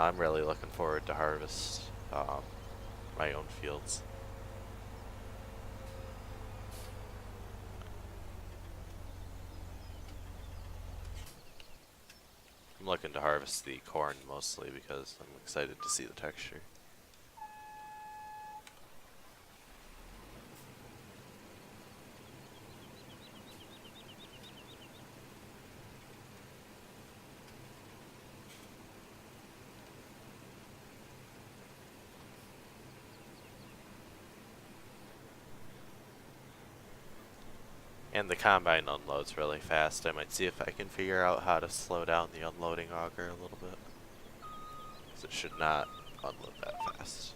I'm really looking forward to harvest my own fields. I'm looking to harvest the corn mostly because I'm excited to see the texture. And the combine unloads really fast. I might see if I can figure out how to slow down the unloading auger a little bit. Because it should not unload that fast.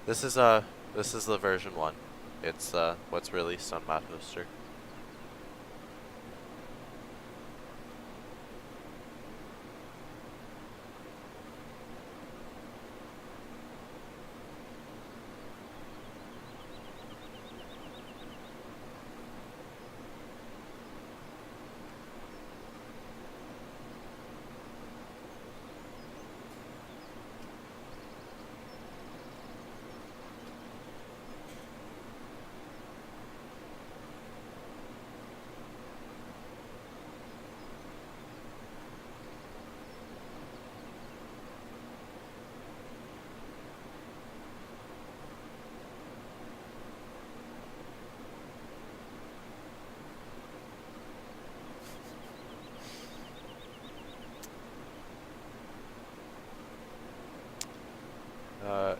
This is the version 1. It's what's released on Mod Hoster.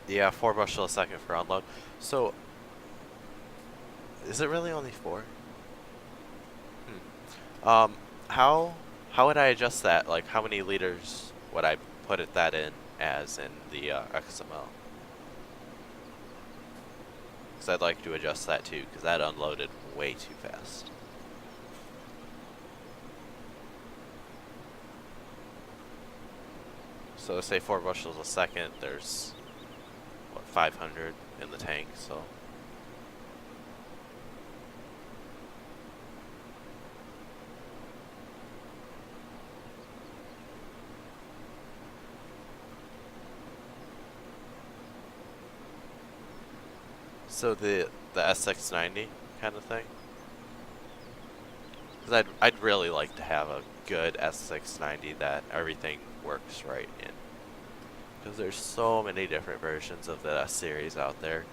Yeah, 4 bushel a second for unload. So, is it really only 4? Um, how would I adjust that? Like, how many liters would I put that in as in the XML? Because I'd like to adjust that too, because that unloaded way too fast. So say 4 bushels a second, there's, what, 500 in the tank, so... So the S690 kind of thing? Because I'd really like to have a good S690 that everything works right in. Because there's so many different versions of the S series out there.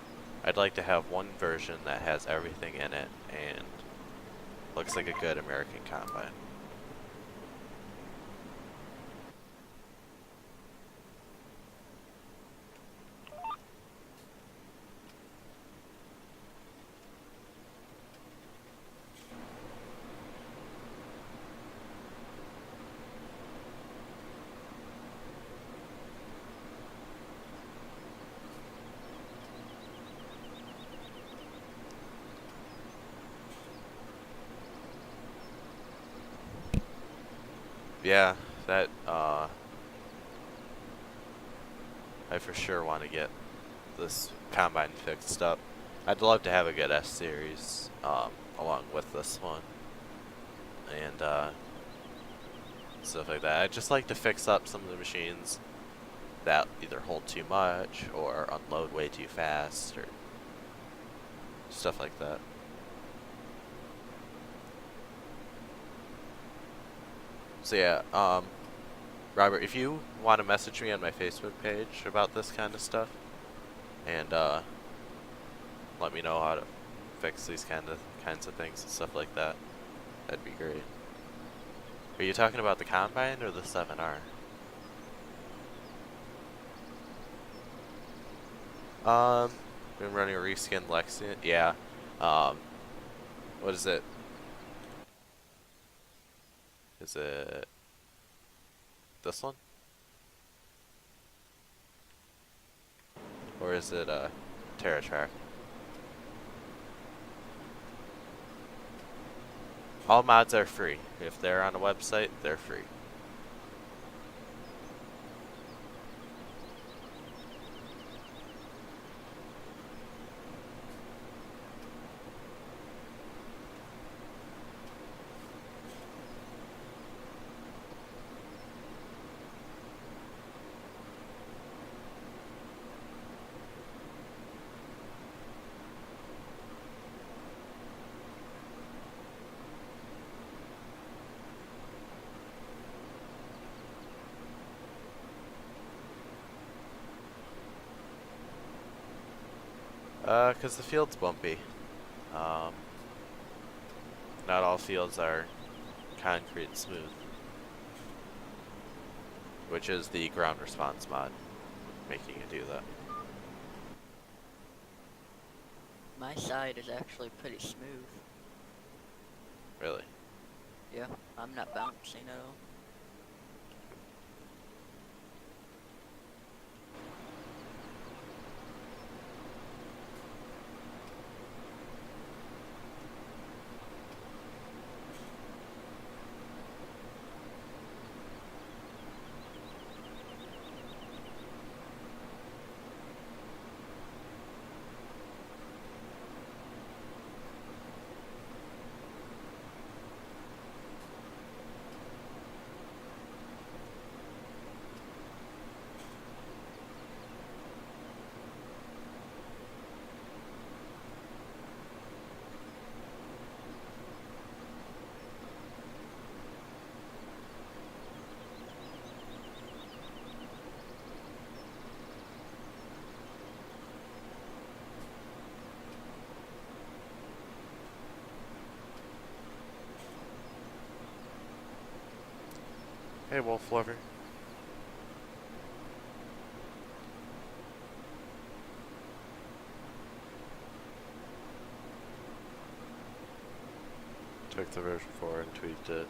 I'd like to have one version that has everything in it and looks like a good American combine. Yeah, that, I for sure want to get this combine fixed up. I'd love to have a good S-Series, along with this one. And, stuff like that. I'd just like to fix up some of the machines that either hold too much or unload way too fast or stuff like that. So yeah, Robert, if you want to message me on my Facebook page about this kind of stuff and let me know how to fix these kinds of things and stuff like that, that'd be great. Are you talking about the Combine or the 7R? Been running a reskinned Lexion. Yeah. What is it? Is it this one? Or is it TerraTrack? All mods are free. If they're on a website, they're free. 'Cause the field's bumpy. Um, Not all fields are concrete smooth, which is the ground response mod making it do that. My side is actually pretty smooth. Really? Yeah, I'm not bouncing at all. Hey, wolf lover. Took the version 4 and tweaked it.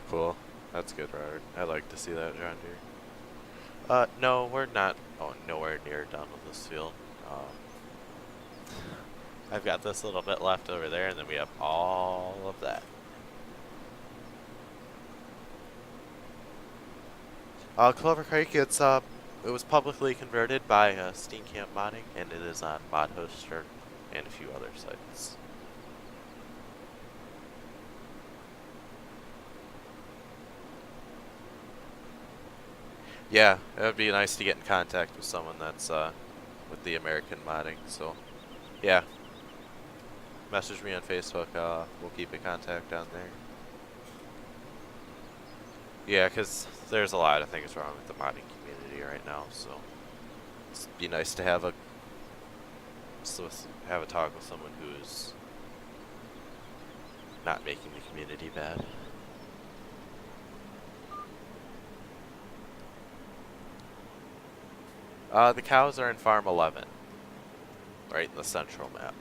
Cool. That's good, Robert. I'd like to see that, John Deere. No, we're not. Oh, nowhere near done with this field. I've got this little bit left over there, and then we have all of that. Clover Creek, it was publicly converted by Steam Camp Modding, and it is on ModHoster and a few other sites. Yeah, it would be nice to get in contact with someone that's with the American modding, so yeah. Message me on Facebook, we'll keep in contact down there. Yeah, because there's a lot of things wrong with the modding community right now, so it'd be nice to have a talk with someone who's not making the community bad. The cows are in Farm 11, right in the central map.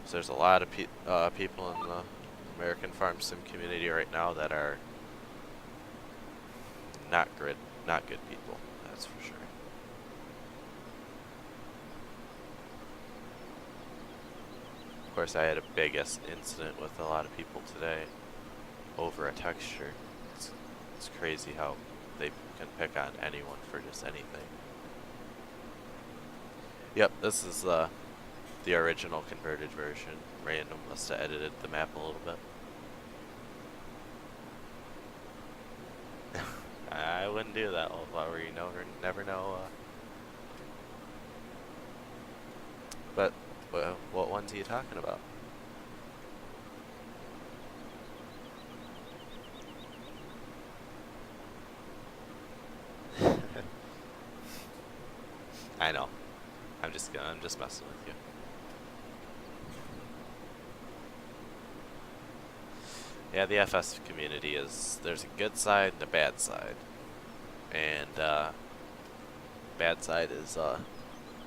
So there's a lot of people in the American Farm Sim community right now that are not good people, that's for sure. Of course, I had a big incident with a lot of people today over a texture. It's crazy how they can pick on anyone for just anything. Yep, this is the original converted version. Random must have edited the map a little bit. I wouldn't do that, Wallflower. You never know. But what ones are you talking about? I know. I'm just messing with you. Yeah, the FS community there's a good side and a bad side. And bad side is a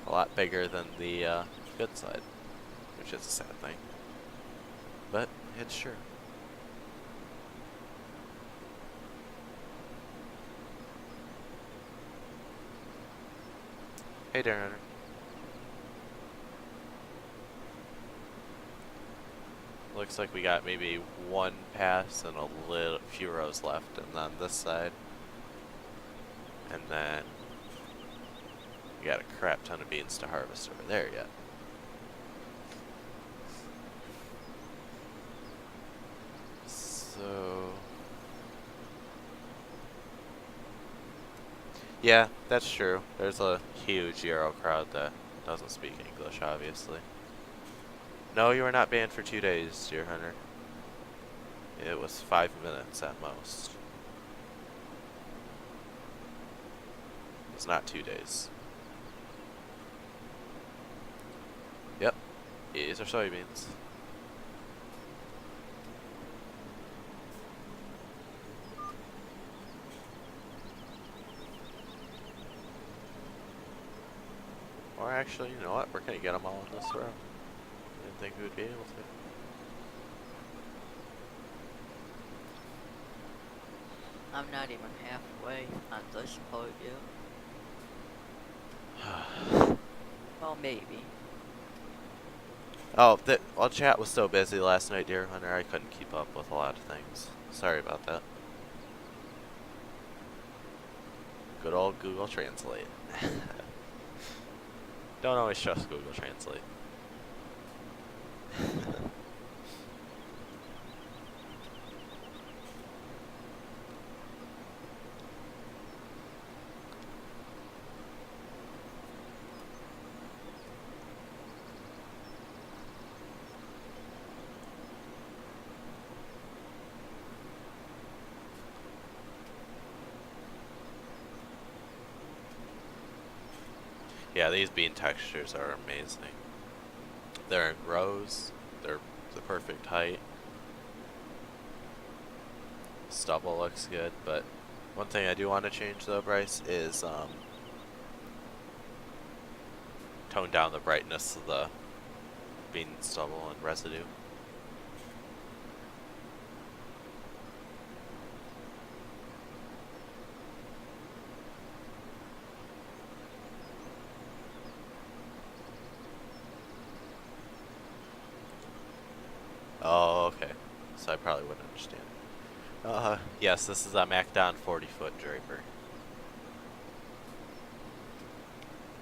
lot bigger than the good side, which is a sad thing. But it's true. Hey, Darren. Looks like we got maybe one pass and a few rows left, and on this side. And then we got a crap ton of beans to harvest over there yet. So yeah, that's true. There's a huge Euro crowd that doesn't speak English, obviously. No, you are not banned for 2 days, Deer Hunter. It was 5 minutes at most. It's not 2 days. Yep, these are soybeans. Or actually, you know what? We're gonna get them all in this row. Didn't think we would be able to. I'm not even halfway on this part yet. Well, maybe. Oh, well, chat was so busy last night, Deer Hunter, I couldn't keep up with a lot of things. Sorry about that. Good old Google Translate. Don't always trust Google Translate. Yeah, these bean textures are amazing. They're in rows. They're the perfect height. Stubble looks good, but one thing I do want to change though, Bryce, is tone down the brightness of the bean stubble and residue. Oh, okay. So I probably wouldn't understand. Yes, this is a MacDon 40-foot draper.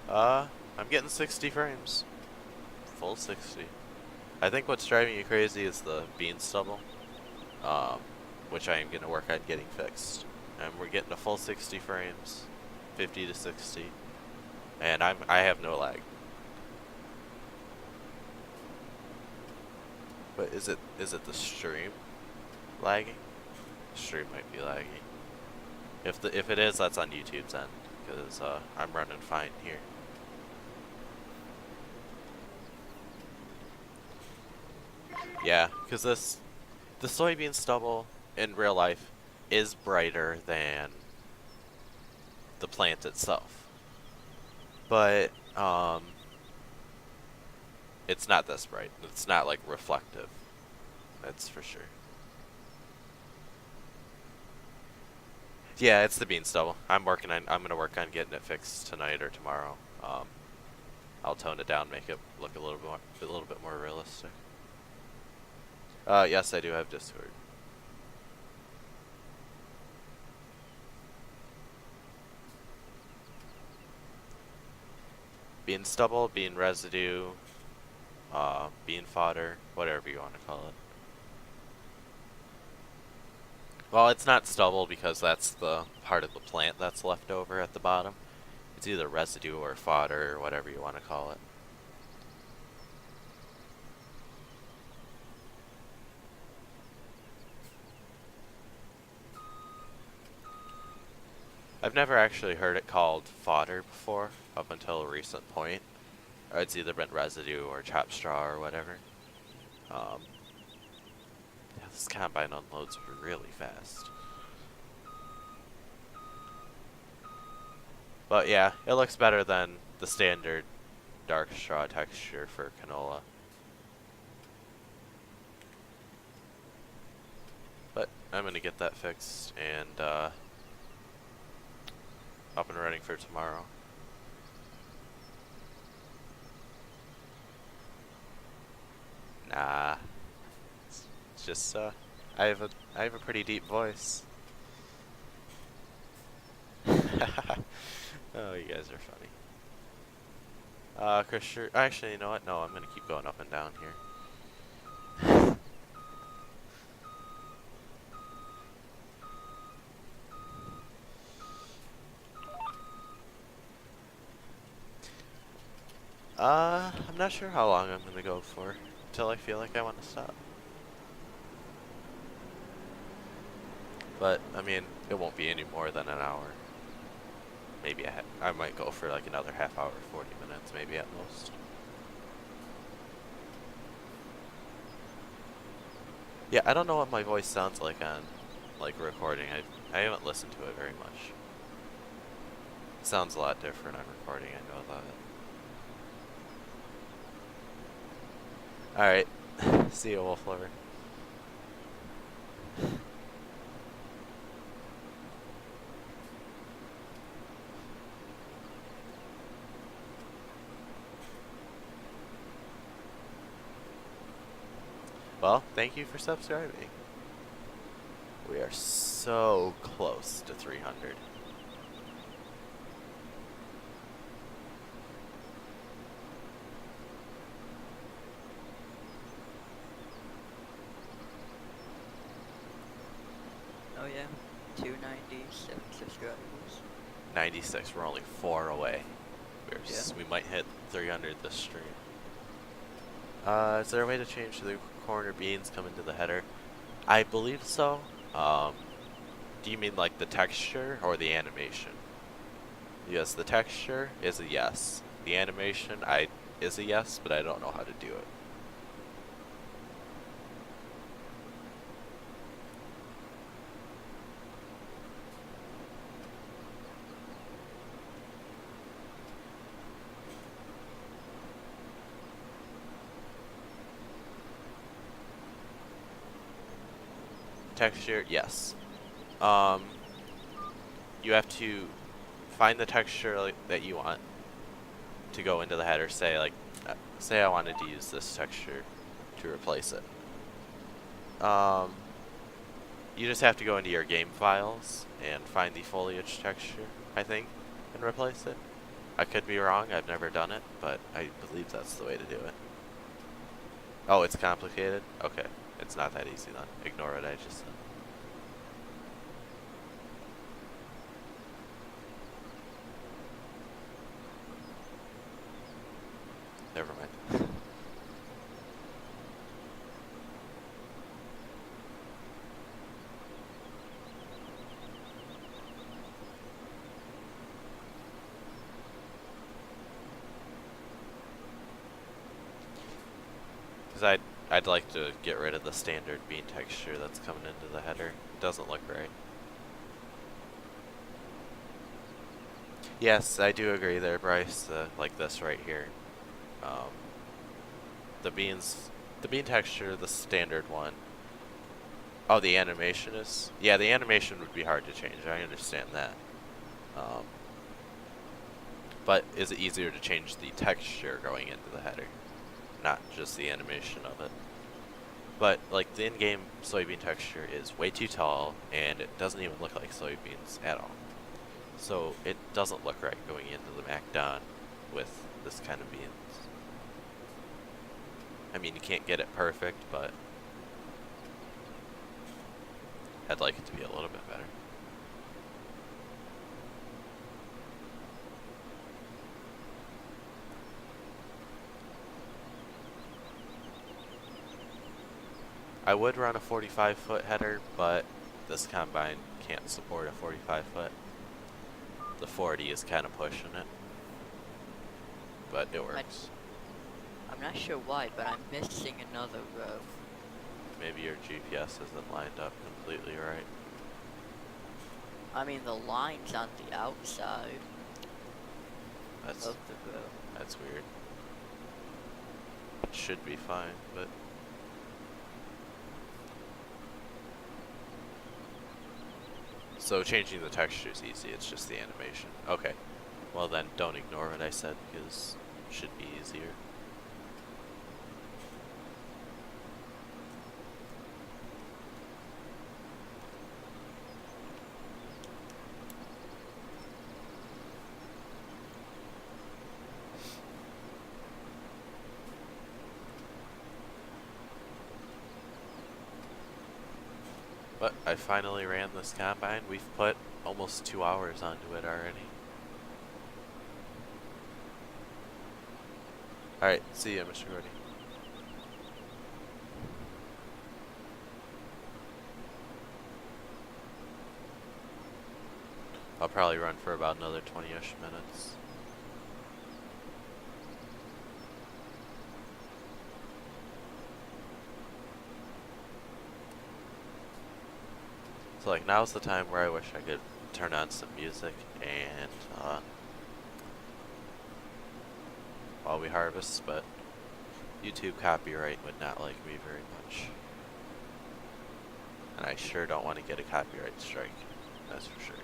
I'm getting 60 frames. Full 60. I think what's driving you crazy is the bean stubble, which I am going to work on getting fixed. And we're getting a full 60 frames, 50 to 60, and I have no lag. But is it the stream lagging? The stream might be lagging. If it is, that's on YouTube's end, because I'm running fine here. Yeah, because the soybean stubble in real life is brighter than the plant itself, but it's not this bright. It's not like reflective. That's for sure. Yeah, it's the bean stubble. I'm gonna work on getting it fixed tonight or tomorrow. I'll tone it down, make it look a little bit more realistic. Yes, I do have Discord. Bean stubble, bean residue, bean fodder, whatever you want to call it. Well, it's not stubble because that's the part of the plant that's left over at the bottom. It's either residue or fodder or whatever you want to call it. I've never actually heard it called fodder before, up until a recent point. It's either been residue or chopped straw or whatever. Yeah, this combine unloads really fast. But yeah, it looks better than the standard dark straw texture for canola. But I'm gonna get that fixed and up and running for tomorrow. Nah, it's just I have a pretty deep voice. Oh, you guys are funny. Chris, actually, you know what? No, I'm gonna keep going up and down here. I'm not sure how long I'm gonna go for until I feel like I want to stop. But, I mean, it won't be any more than an hour. Maybe I might go for like another half hour, 40 minutes, maybe at most. Yeah, I don't know what my voice sounds like on, like, recording. I haven't listened to it very much. It sounds a lot different on recording, I know that. Alright, see you, Wolf Lover. Well, thank you for subscribing. We are so close to 300. Oh yeah, 297 subscribers. 96, we're only 4 away. Yeah. We might hit 300 this stream. Is there a way to change the corner beans come into the header? I believe so. Do you mean like the texture or the animation? Yes, the texture is a yes. The animation is a yes, but I don't know how to do it. Texture, yes. You have to find the texture that you want to go into the header. Say say I wanted to use this texture to replace it. You just have to go into your game files and find the foliage texture, I think, and replace it. I could be wrong, I've never done it, but I believe that's the way to do it. Oh, it's complicated? Okay, it's not that easy then. Ignore what I just said. Never mind. Because I'd like to get rid of the standard bean texture that's coming into the header. It doesn't look right. Yes, I do agree there, Bryce. Like this right here. The bean texture, the standard one. Oh, the animation is? Yeah, the animation would be hard to change. I understand that. But is it easier to change the texture going into the header? Not just the animation of it. But, like, the in-game soybean texture is way too tall, and it doesn't even look like soybeans at all. So, it doesn't look right going into the MacDon with this kind of beans. I mean, you can't get it perfect, but I'd like it to be a little bit better. I would run a 45-foot header, but this combine can't support a 45-foot. The 40 is kind of pushing it, but it works. I'm not sure why, but I'm missing another row. Maybe your GPS isn't lined up completely right. I mean, the line's on the outside of the row. That's weird. It should be fine, but... So changing the texture is easy, it's just the animation. Okay. Well then, don't ignore what I said, because it should be easier. But I finally ran this combine. We've put almost 2 hours onto it already. Alright, see ya, Mr. Gordy. probably run for about another 20-ish minutes. So like now's the time where I wish I could turn on some music and while we harvest, but YouTube copyright would not like me very much. And I sure don't want to get a copyright strike, that's for sure.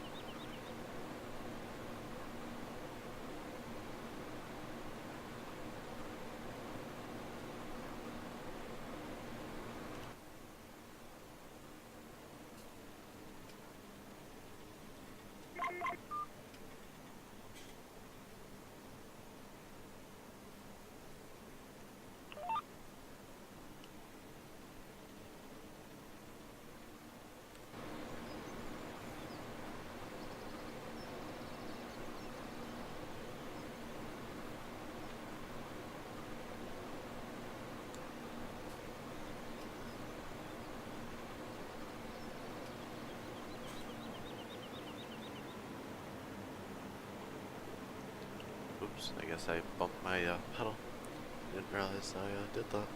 Oops, I guess I bumped my pedal. Didn't realize I did that.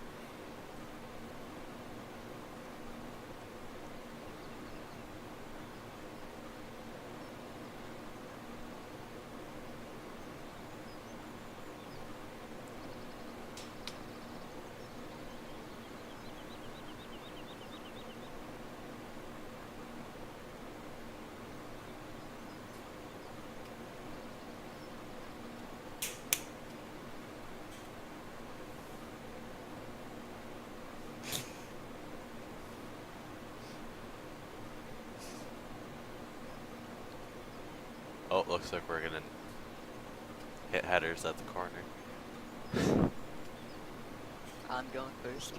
Oh, looks like we're gonna hit headers at the corner. I'm going first.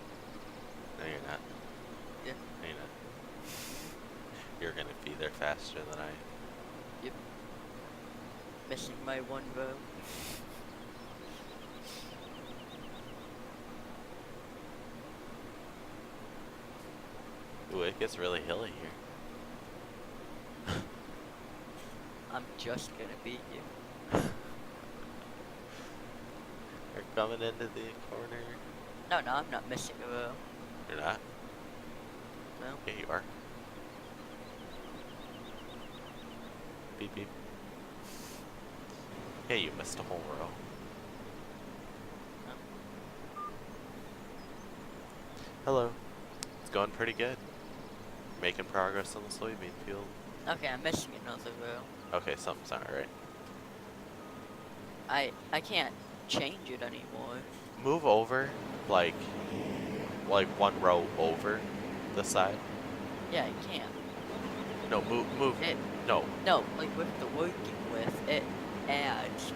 No, you're not. Yeah. No, you're not. You're gonna be there faster than I. Yep. Missing my one row. Ooh, it gets really hilly here. I'm just gonna beat you. You're coming into the corner. No, I'm not missing a row. You're not? No. Yeah, you are. Beep beep. Yeah, you missed a whole row. No. Hello. It's going pretty good. Making progress on the soybean field. Okay, I'm missing another row. Okay, something's not right. I can't change it anymore. Move over, like one row over the side. Yeah, I can't. No, move. It, No, no, like with the working with, it adds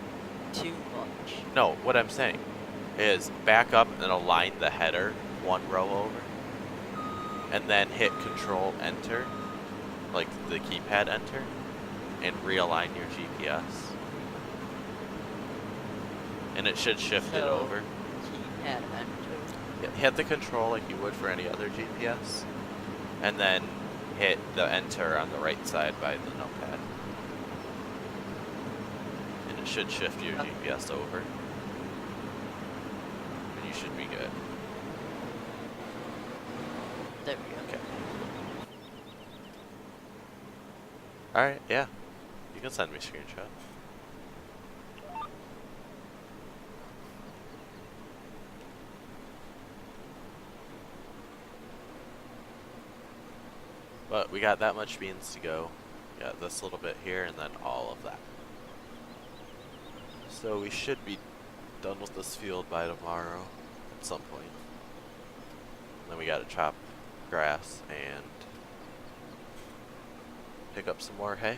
too much. no. What I'm saying is back up and align the header one row over, and then hit Control Enter, like the keypad Enter, and realign your GPS. And it should shift it So, over. Keypad enter. Hit the control like you would for any other GPS, and then hit the enter on the right side by the notepad. And it should shift your GPS over. And you should be good. There we go. Okay. Alright, yeah. You can send me a screenshot. But we got that much beans to go. Got this little bit here and then all of that. So we should be done with this field by tomorrow at some point. Then we gotta chop grass and pick up some more hay.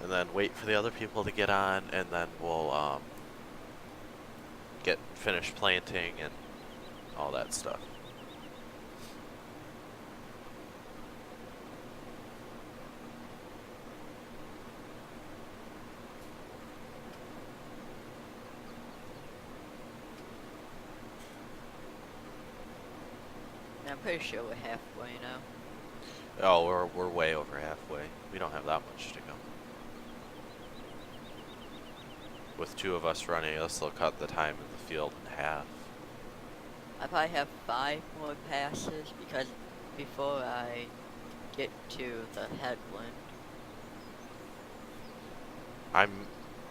And then wait for the other people to get on, and then we'll get finished planting and all that stuff. I'm pretty sure we're halfway now. Oh, we're way over halfway. We don't have that much to go. With two of us running, this will cut the time in the field in half. I probably have 5 more passes because before I get to the headland. I'm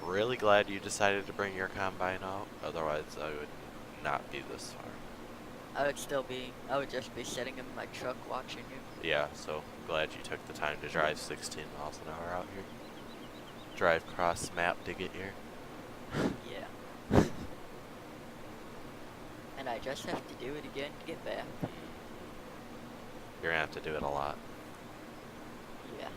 really glad you decided to bring your combine out. Otherwise, I would not be this far. I would just be sitting in my truck watching you. Yeah, so glad you took the time to drive 16 miles an hour out here. Drive cross map to get here. Yeah. And I just have to do it again to get back. You're gonna have to do it a lot. Yeah.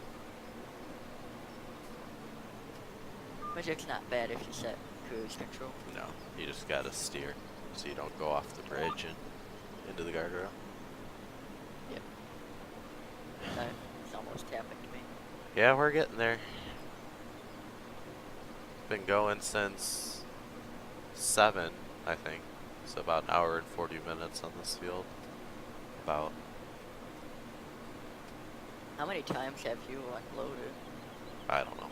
Which it's not bad if you set cruise control. No, you just gotta steer so you don't go off the bridge and into the guardrail. Yep. It's almost happened to me. Yeah, we're getting there. Been going since 7, I think. So about an hour and 40 minutes on this field. About. How many times have you unloaded? I don't know.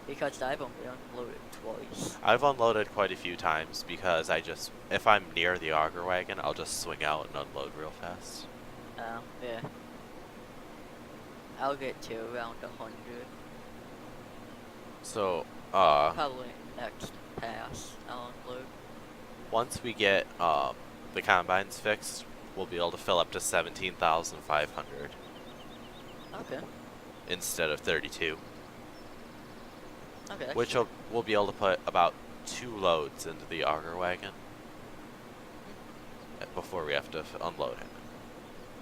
Because I've only unloaded twice. I've unloaded quite a few times because if I'm near the auger wagon, I'll just swing out and unload real fast. Yeah. I'll get to around 100. So, Probably next pass, I'll unload. once we get the combines fixed, we'll be able to fill up to 17,500 Okay. instead of 32. Okay. Which we'll be able to put about 2 loads into the auger wagon before we have to unload it.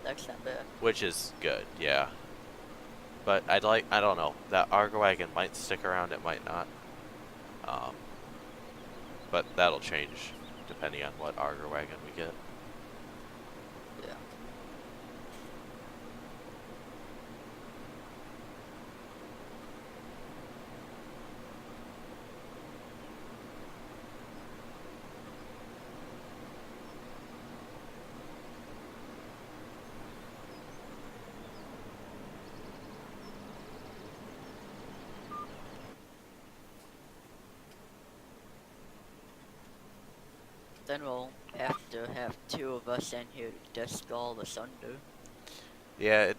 That's not bad. Which is good, yeah. But I don't know, that auger wagon might stick around, it might not. But that'll change depending on what auger wagon we get. Yeah. Then we'll have to have 2 of us in here to disc all this under. Yeah,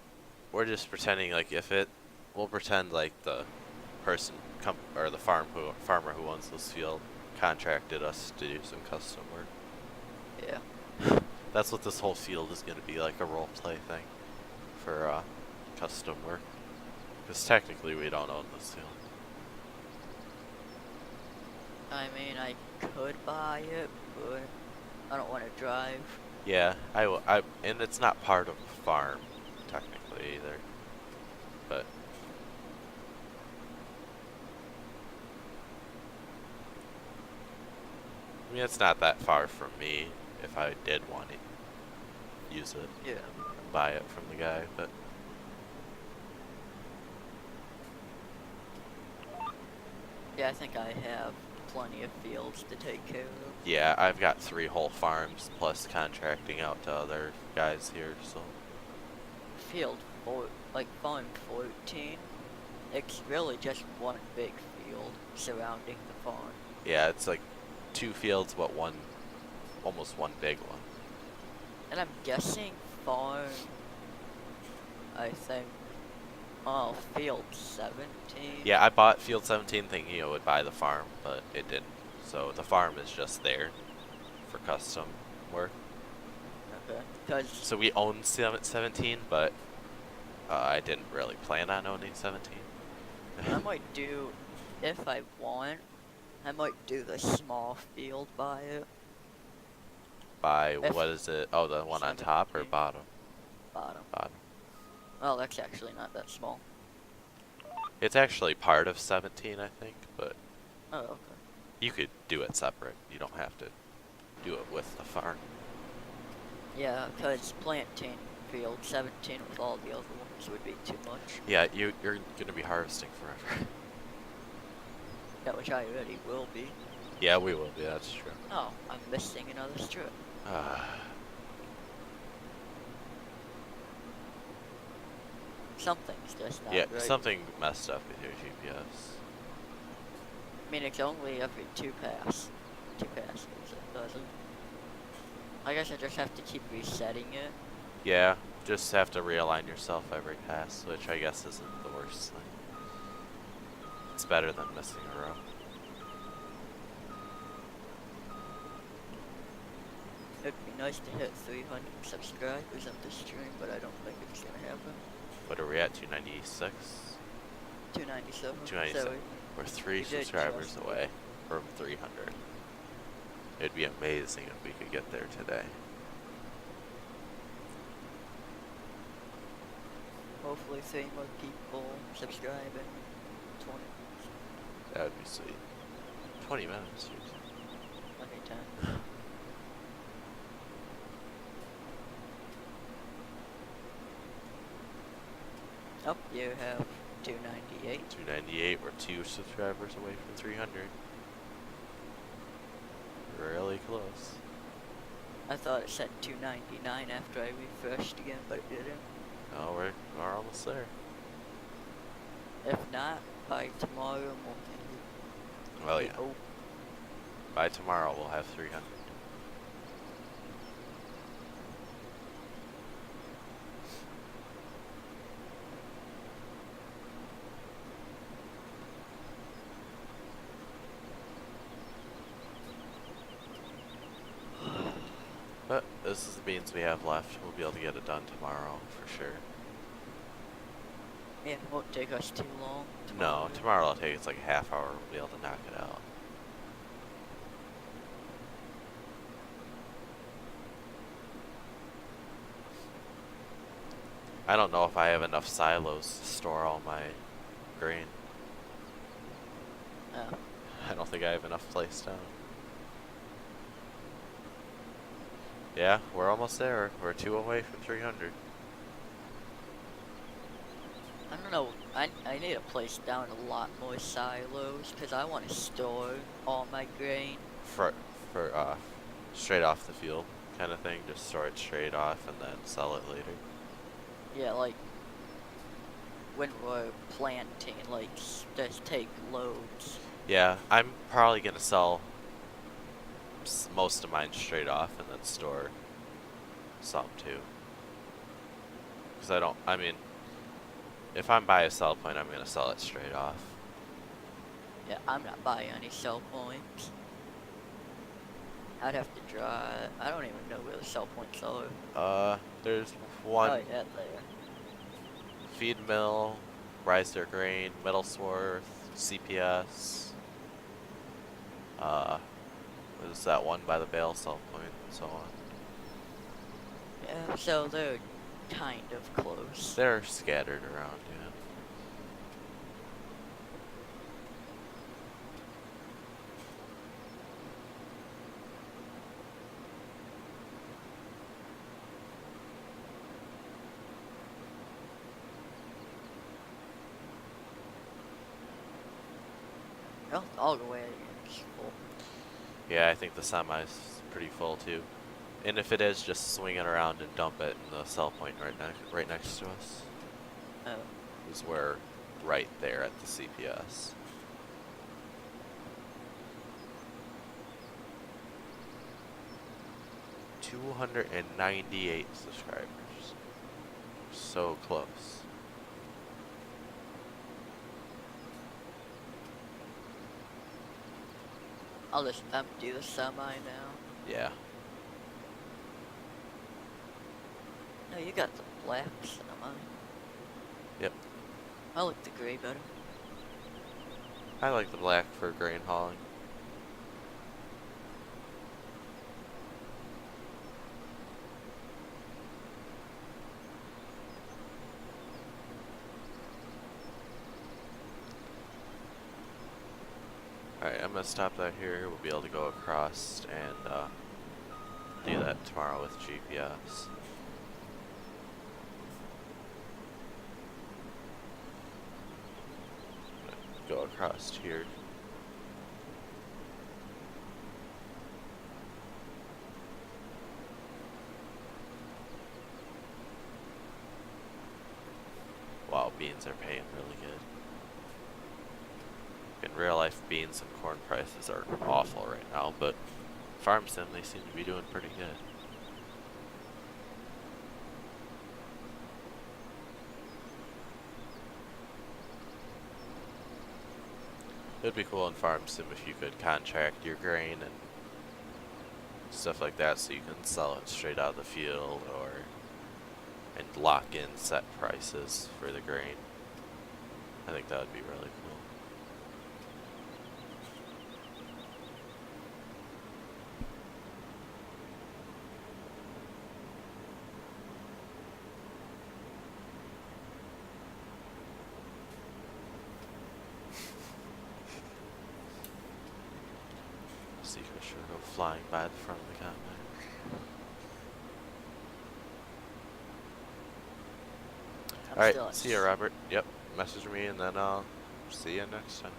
we're just pretending like we'll pretend like the or the farmer who owns this field contracted us to do some custom work. Yeah. That's what this whole field is going to be, like a role play thing for custom work. Because technically we don't own this field. I mean, I could buy it, but I don't want to drive. Yeah, and it's not part of the farm technically either. But I mean, it's not that far from me if I did want to use it. Yeah. Buy it from the guy, but Yeah, I think I have plenty of fields to take care of. yeah, I've got 3 whole farms plus contracting out to other guys here, so Farm 14, it's really just one big field surrounding the farm. yeah, it's like 2 fields, but almost one big one. And I'm guessing farm, I think, field 17? Yeah, I bought field 17 thinking it would buy the farm, but it didn't. So the farm is just there for custom work. Okay, So we own 17, but I didn't really plan on owning 17. I might do, if I want, I might do the small field by it. By, what is it? Oh, the one on top or 17. bottom? Bottom. Bottom. Well, that's actually not that small. It's actually part of 17, I think, but Oh, okay. you could do it separate. You don't have to do it with the farm. Yeah, because planting field 17 with all the other ones would be too much. Yeah, you're going to be harvesting forever. Yeah, which I already will be. Yeah, we will be, that's true. Oh, I'm missing another strip. Something's just not Yeah, right. something messed up with your GPS. I mean, it's only every two passes it doesn't. I guess I just have to keep resetting it. Yeah, just have to realign yourself every pass, which I guess isn't the worst thing. It's better than missing a row. It'd be nice to hit 300 subscribers on this stream, but I don't think it's gonna happen. What are we at, 296? 297. 297. So We're 3 we did subscribers just- away from 300. It'd be amazing if we could get there today. Hopefully 3 more people subscribe in 20 That would be sweet. 20 minutes, seriously. time. Oh, you have 298. 298, we're 2 subscribers away from 300. Really close. I thought it said 299 after I refreshed again, but it didn't. Oh, we're almost there. If not, by tomorrow we'll Oh yeah. By tomorrow we'll have 300. But this is the beans we have left. We'll be able to get it done tomorrow for sure. Yeah, it won't take us too long. No, tomorrow will take us like a half hour. We'll be able to knock it out. I don't know if I have enough silos to store all my grain. Oh. I don't think I have enough place down. Yeah, we're almost there. We're 2 away from 300. I don't know. I need to place down a lot more silos because I want to store all my grain. For straight off the field kind of thing. Just store it straight off and then sell it later. Yeah, like when we're planting, like just take loads. Yeah, I'm probably gonna sell most of mine straight off and then store some too. Because I mean, if I'm by a sell point, I'm gonna sell it straight off. Yeah, I'm not buying any sell points. I'd have to draw. I don't even know where the sell points are. There's one. Oh, yeah, there. Feed mill, rise their grain, Middlesworth, CPS. There's that one by the bale sell point, and so on. Yeah, so they're kind of close. They're scattered around, yeah. Well, all the way it's full. Yeah, I think the semi's pretty full too. And if it is, just swing it around and dump it in the sell point right next to us. Oh. Is where, right there at the CPS. $298 subscribers. So close. I'll just empty the semi now. Yeah. No, you got the black semi. Yep. I like the gray better. I like the black for grain hauling. Alright, I'm gonna stop that here. We'll be able to go across and do that tomorrow with GPS. Go across here. Wow. beans are paying really good. In real life, beans and corn prices are awful right now, but farm sim, they seem to be doing pretty good. It'd be cool in farm sim if you could contract your grain and stuff like that so you can sell it straight out of the field and lock in set prices for the grain. I think that would be really cool. See if I should go flying by the front of the combine. Alright, see ya, Robert. Yep, message me and then I'll see you next time.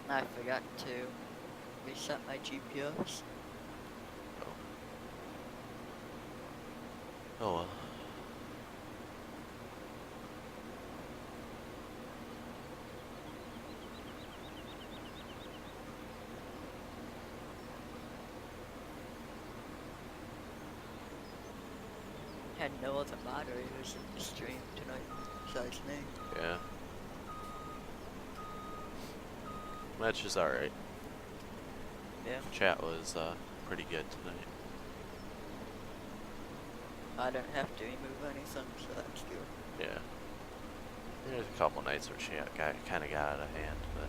I forgot to reset my GPS. Oh well. Had no other moderators in the stream tonight besides me. Yeah. Match is alright. Yeah. Chat was pretty good tonight. I didn't have to remove anything, so that's good. Yeah. There's a couple nights where chat kind of got out of hand, but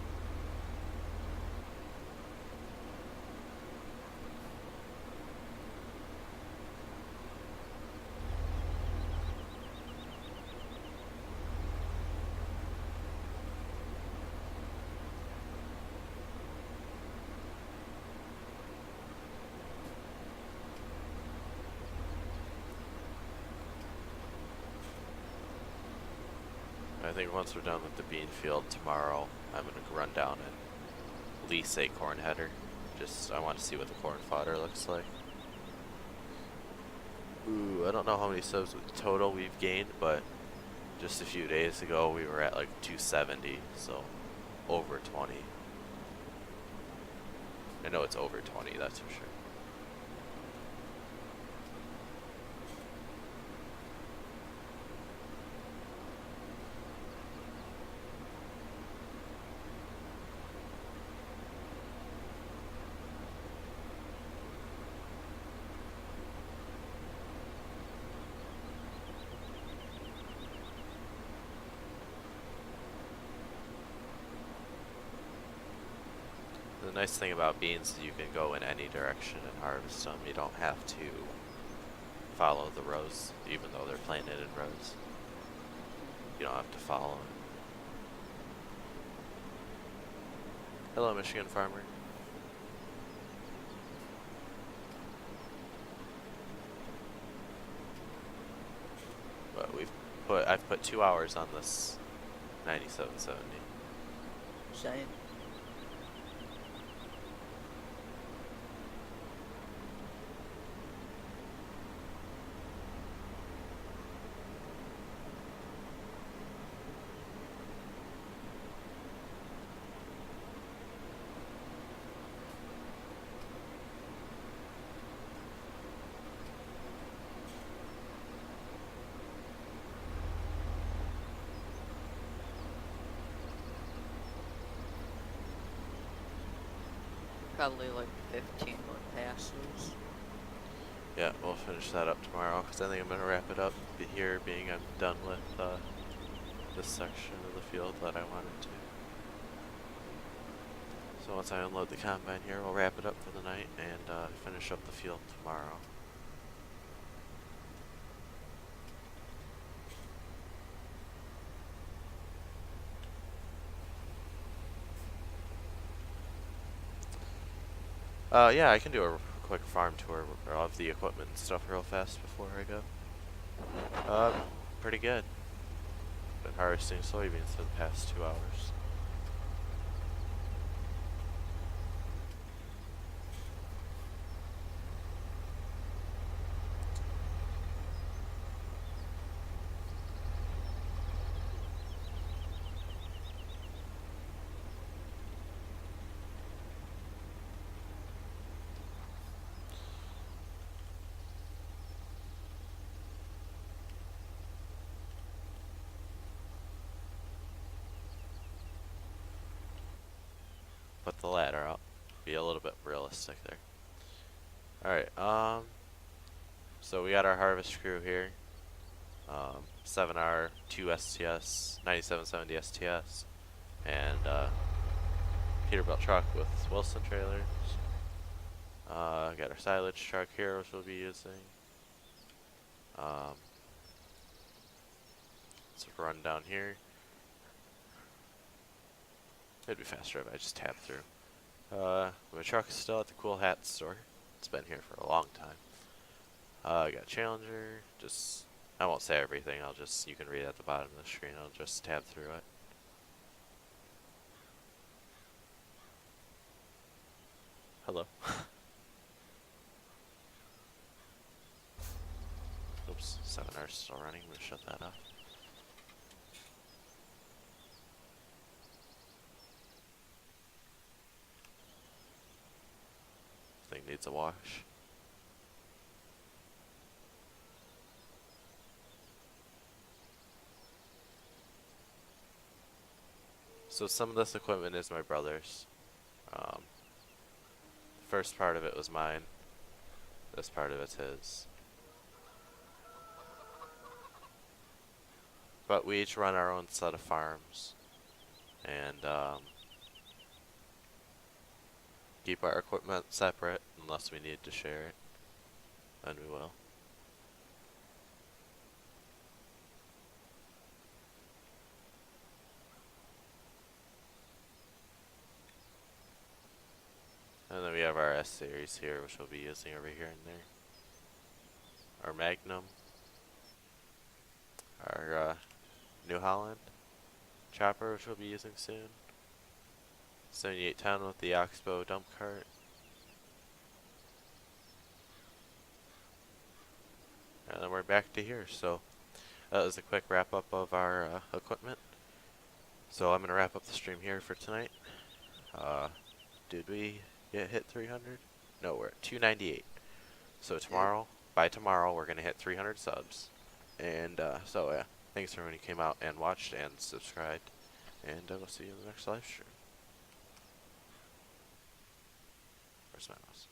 I think once we're done with the bean field tomorrow, I'm gonna run down and lease a corn header. I want to see what the corn fodder looks like. Ooh, I don't know how many subs total we've gained, but just a few days ago we were at like 270, so over 20. I know it's over 20, that's for sure. The nice thing about beans is you can go in any direction and harvest them. You don't have to follow the rows, even though they're planted in rows. You don't have to follow them. Hello, Michigan farmer. But I've put 2 hours on this 9770. Same. Probably like 15 more passes. Yeah, we'll finish that up tomorrow, because I think I'm going to wrap it up here, being I'm done with this section of the field that I wanted to. So once I unload the combine here, we'll wrap it up for the night and finish up the field tomorrow. Yeah, I can do a quick farm tour of the equipment and stuff real fast before I go. Uh, Pretty good. Been harvesting soybeans for the past 2 hours. Put the ladder up. Be a little bit realistic there. Alright, so we got our harvest crew here. 7R, 2 STS, 9770 STS, and Peterbilt truck with Wilson trailers. Got our silage truck here, which we'll be using. Let's run down here. It'd be faster if I just tapped through. My truck is still at the Cool Hat store. It's been here for a long time. I got Challenger. Just, I won't say everything. You can read at the bottom of the screen. I'll just tab through it. Hello. Oops, 7R's still running. I'm gonna shut that off. Thing needs a wash. So some of this equipment is my brother's. The first part of it was mine. This part of it's his. But we each run our own set of farms. And keep our equipment separate unless we need to share it. Then we will. And then we have our S series here, which we'll be using over here and there. Our Magnum. Our New Holland chopper, which we'll be using soon. 7810 with the Oxbow dump cart. And then we're back to here. So that was a quick wrap up of our equipment. So I'm going to wrap up the stream here for tonight. Did we hit 300? No, we're at 298. So tomorrow, by tomorrow, we're going to hit 300 subs. And so yeah, thanks for everyone who came out and watched and subscribed. And we'll see you in the next live stream. Where's my mouse?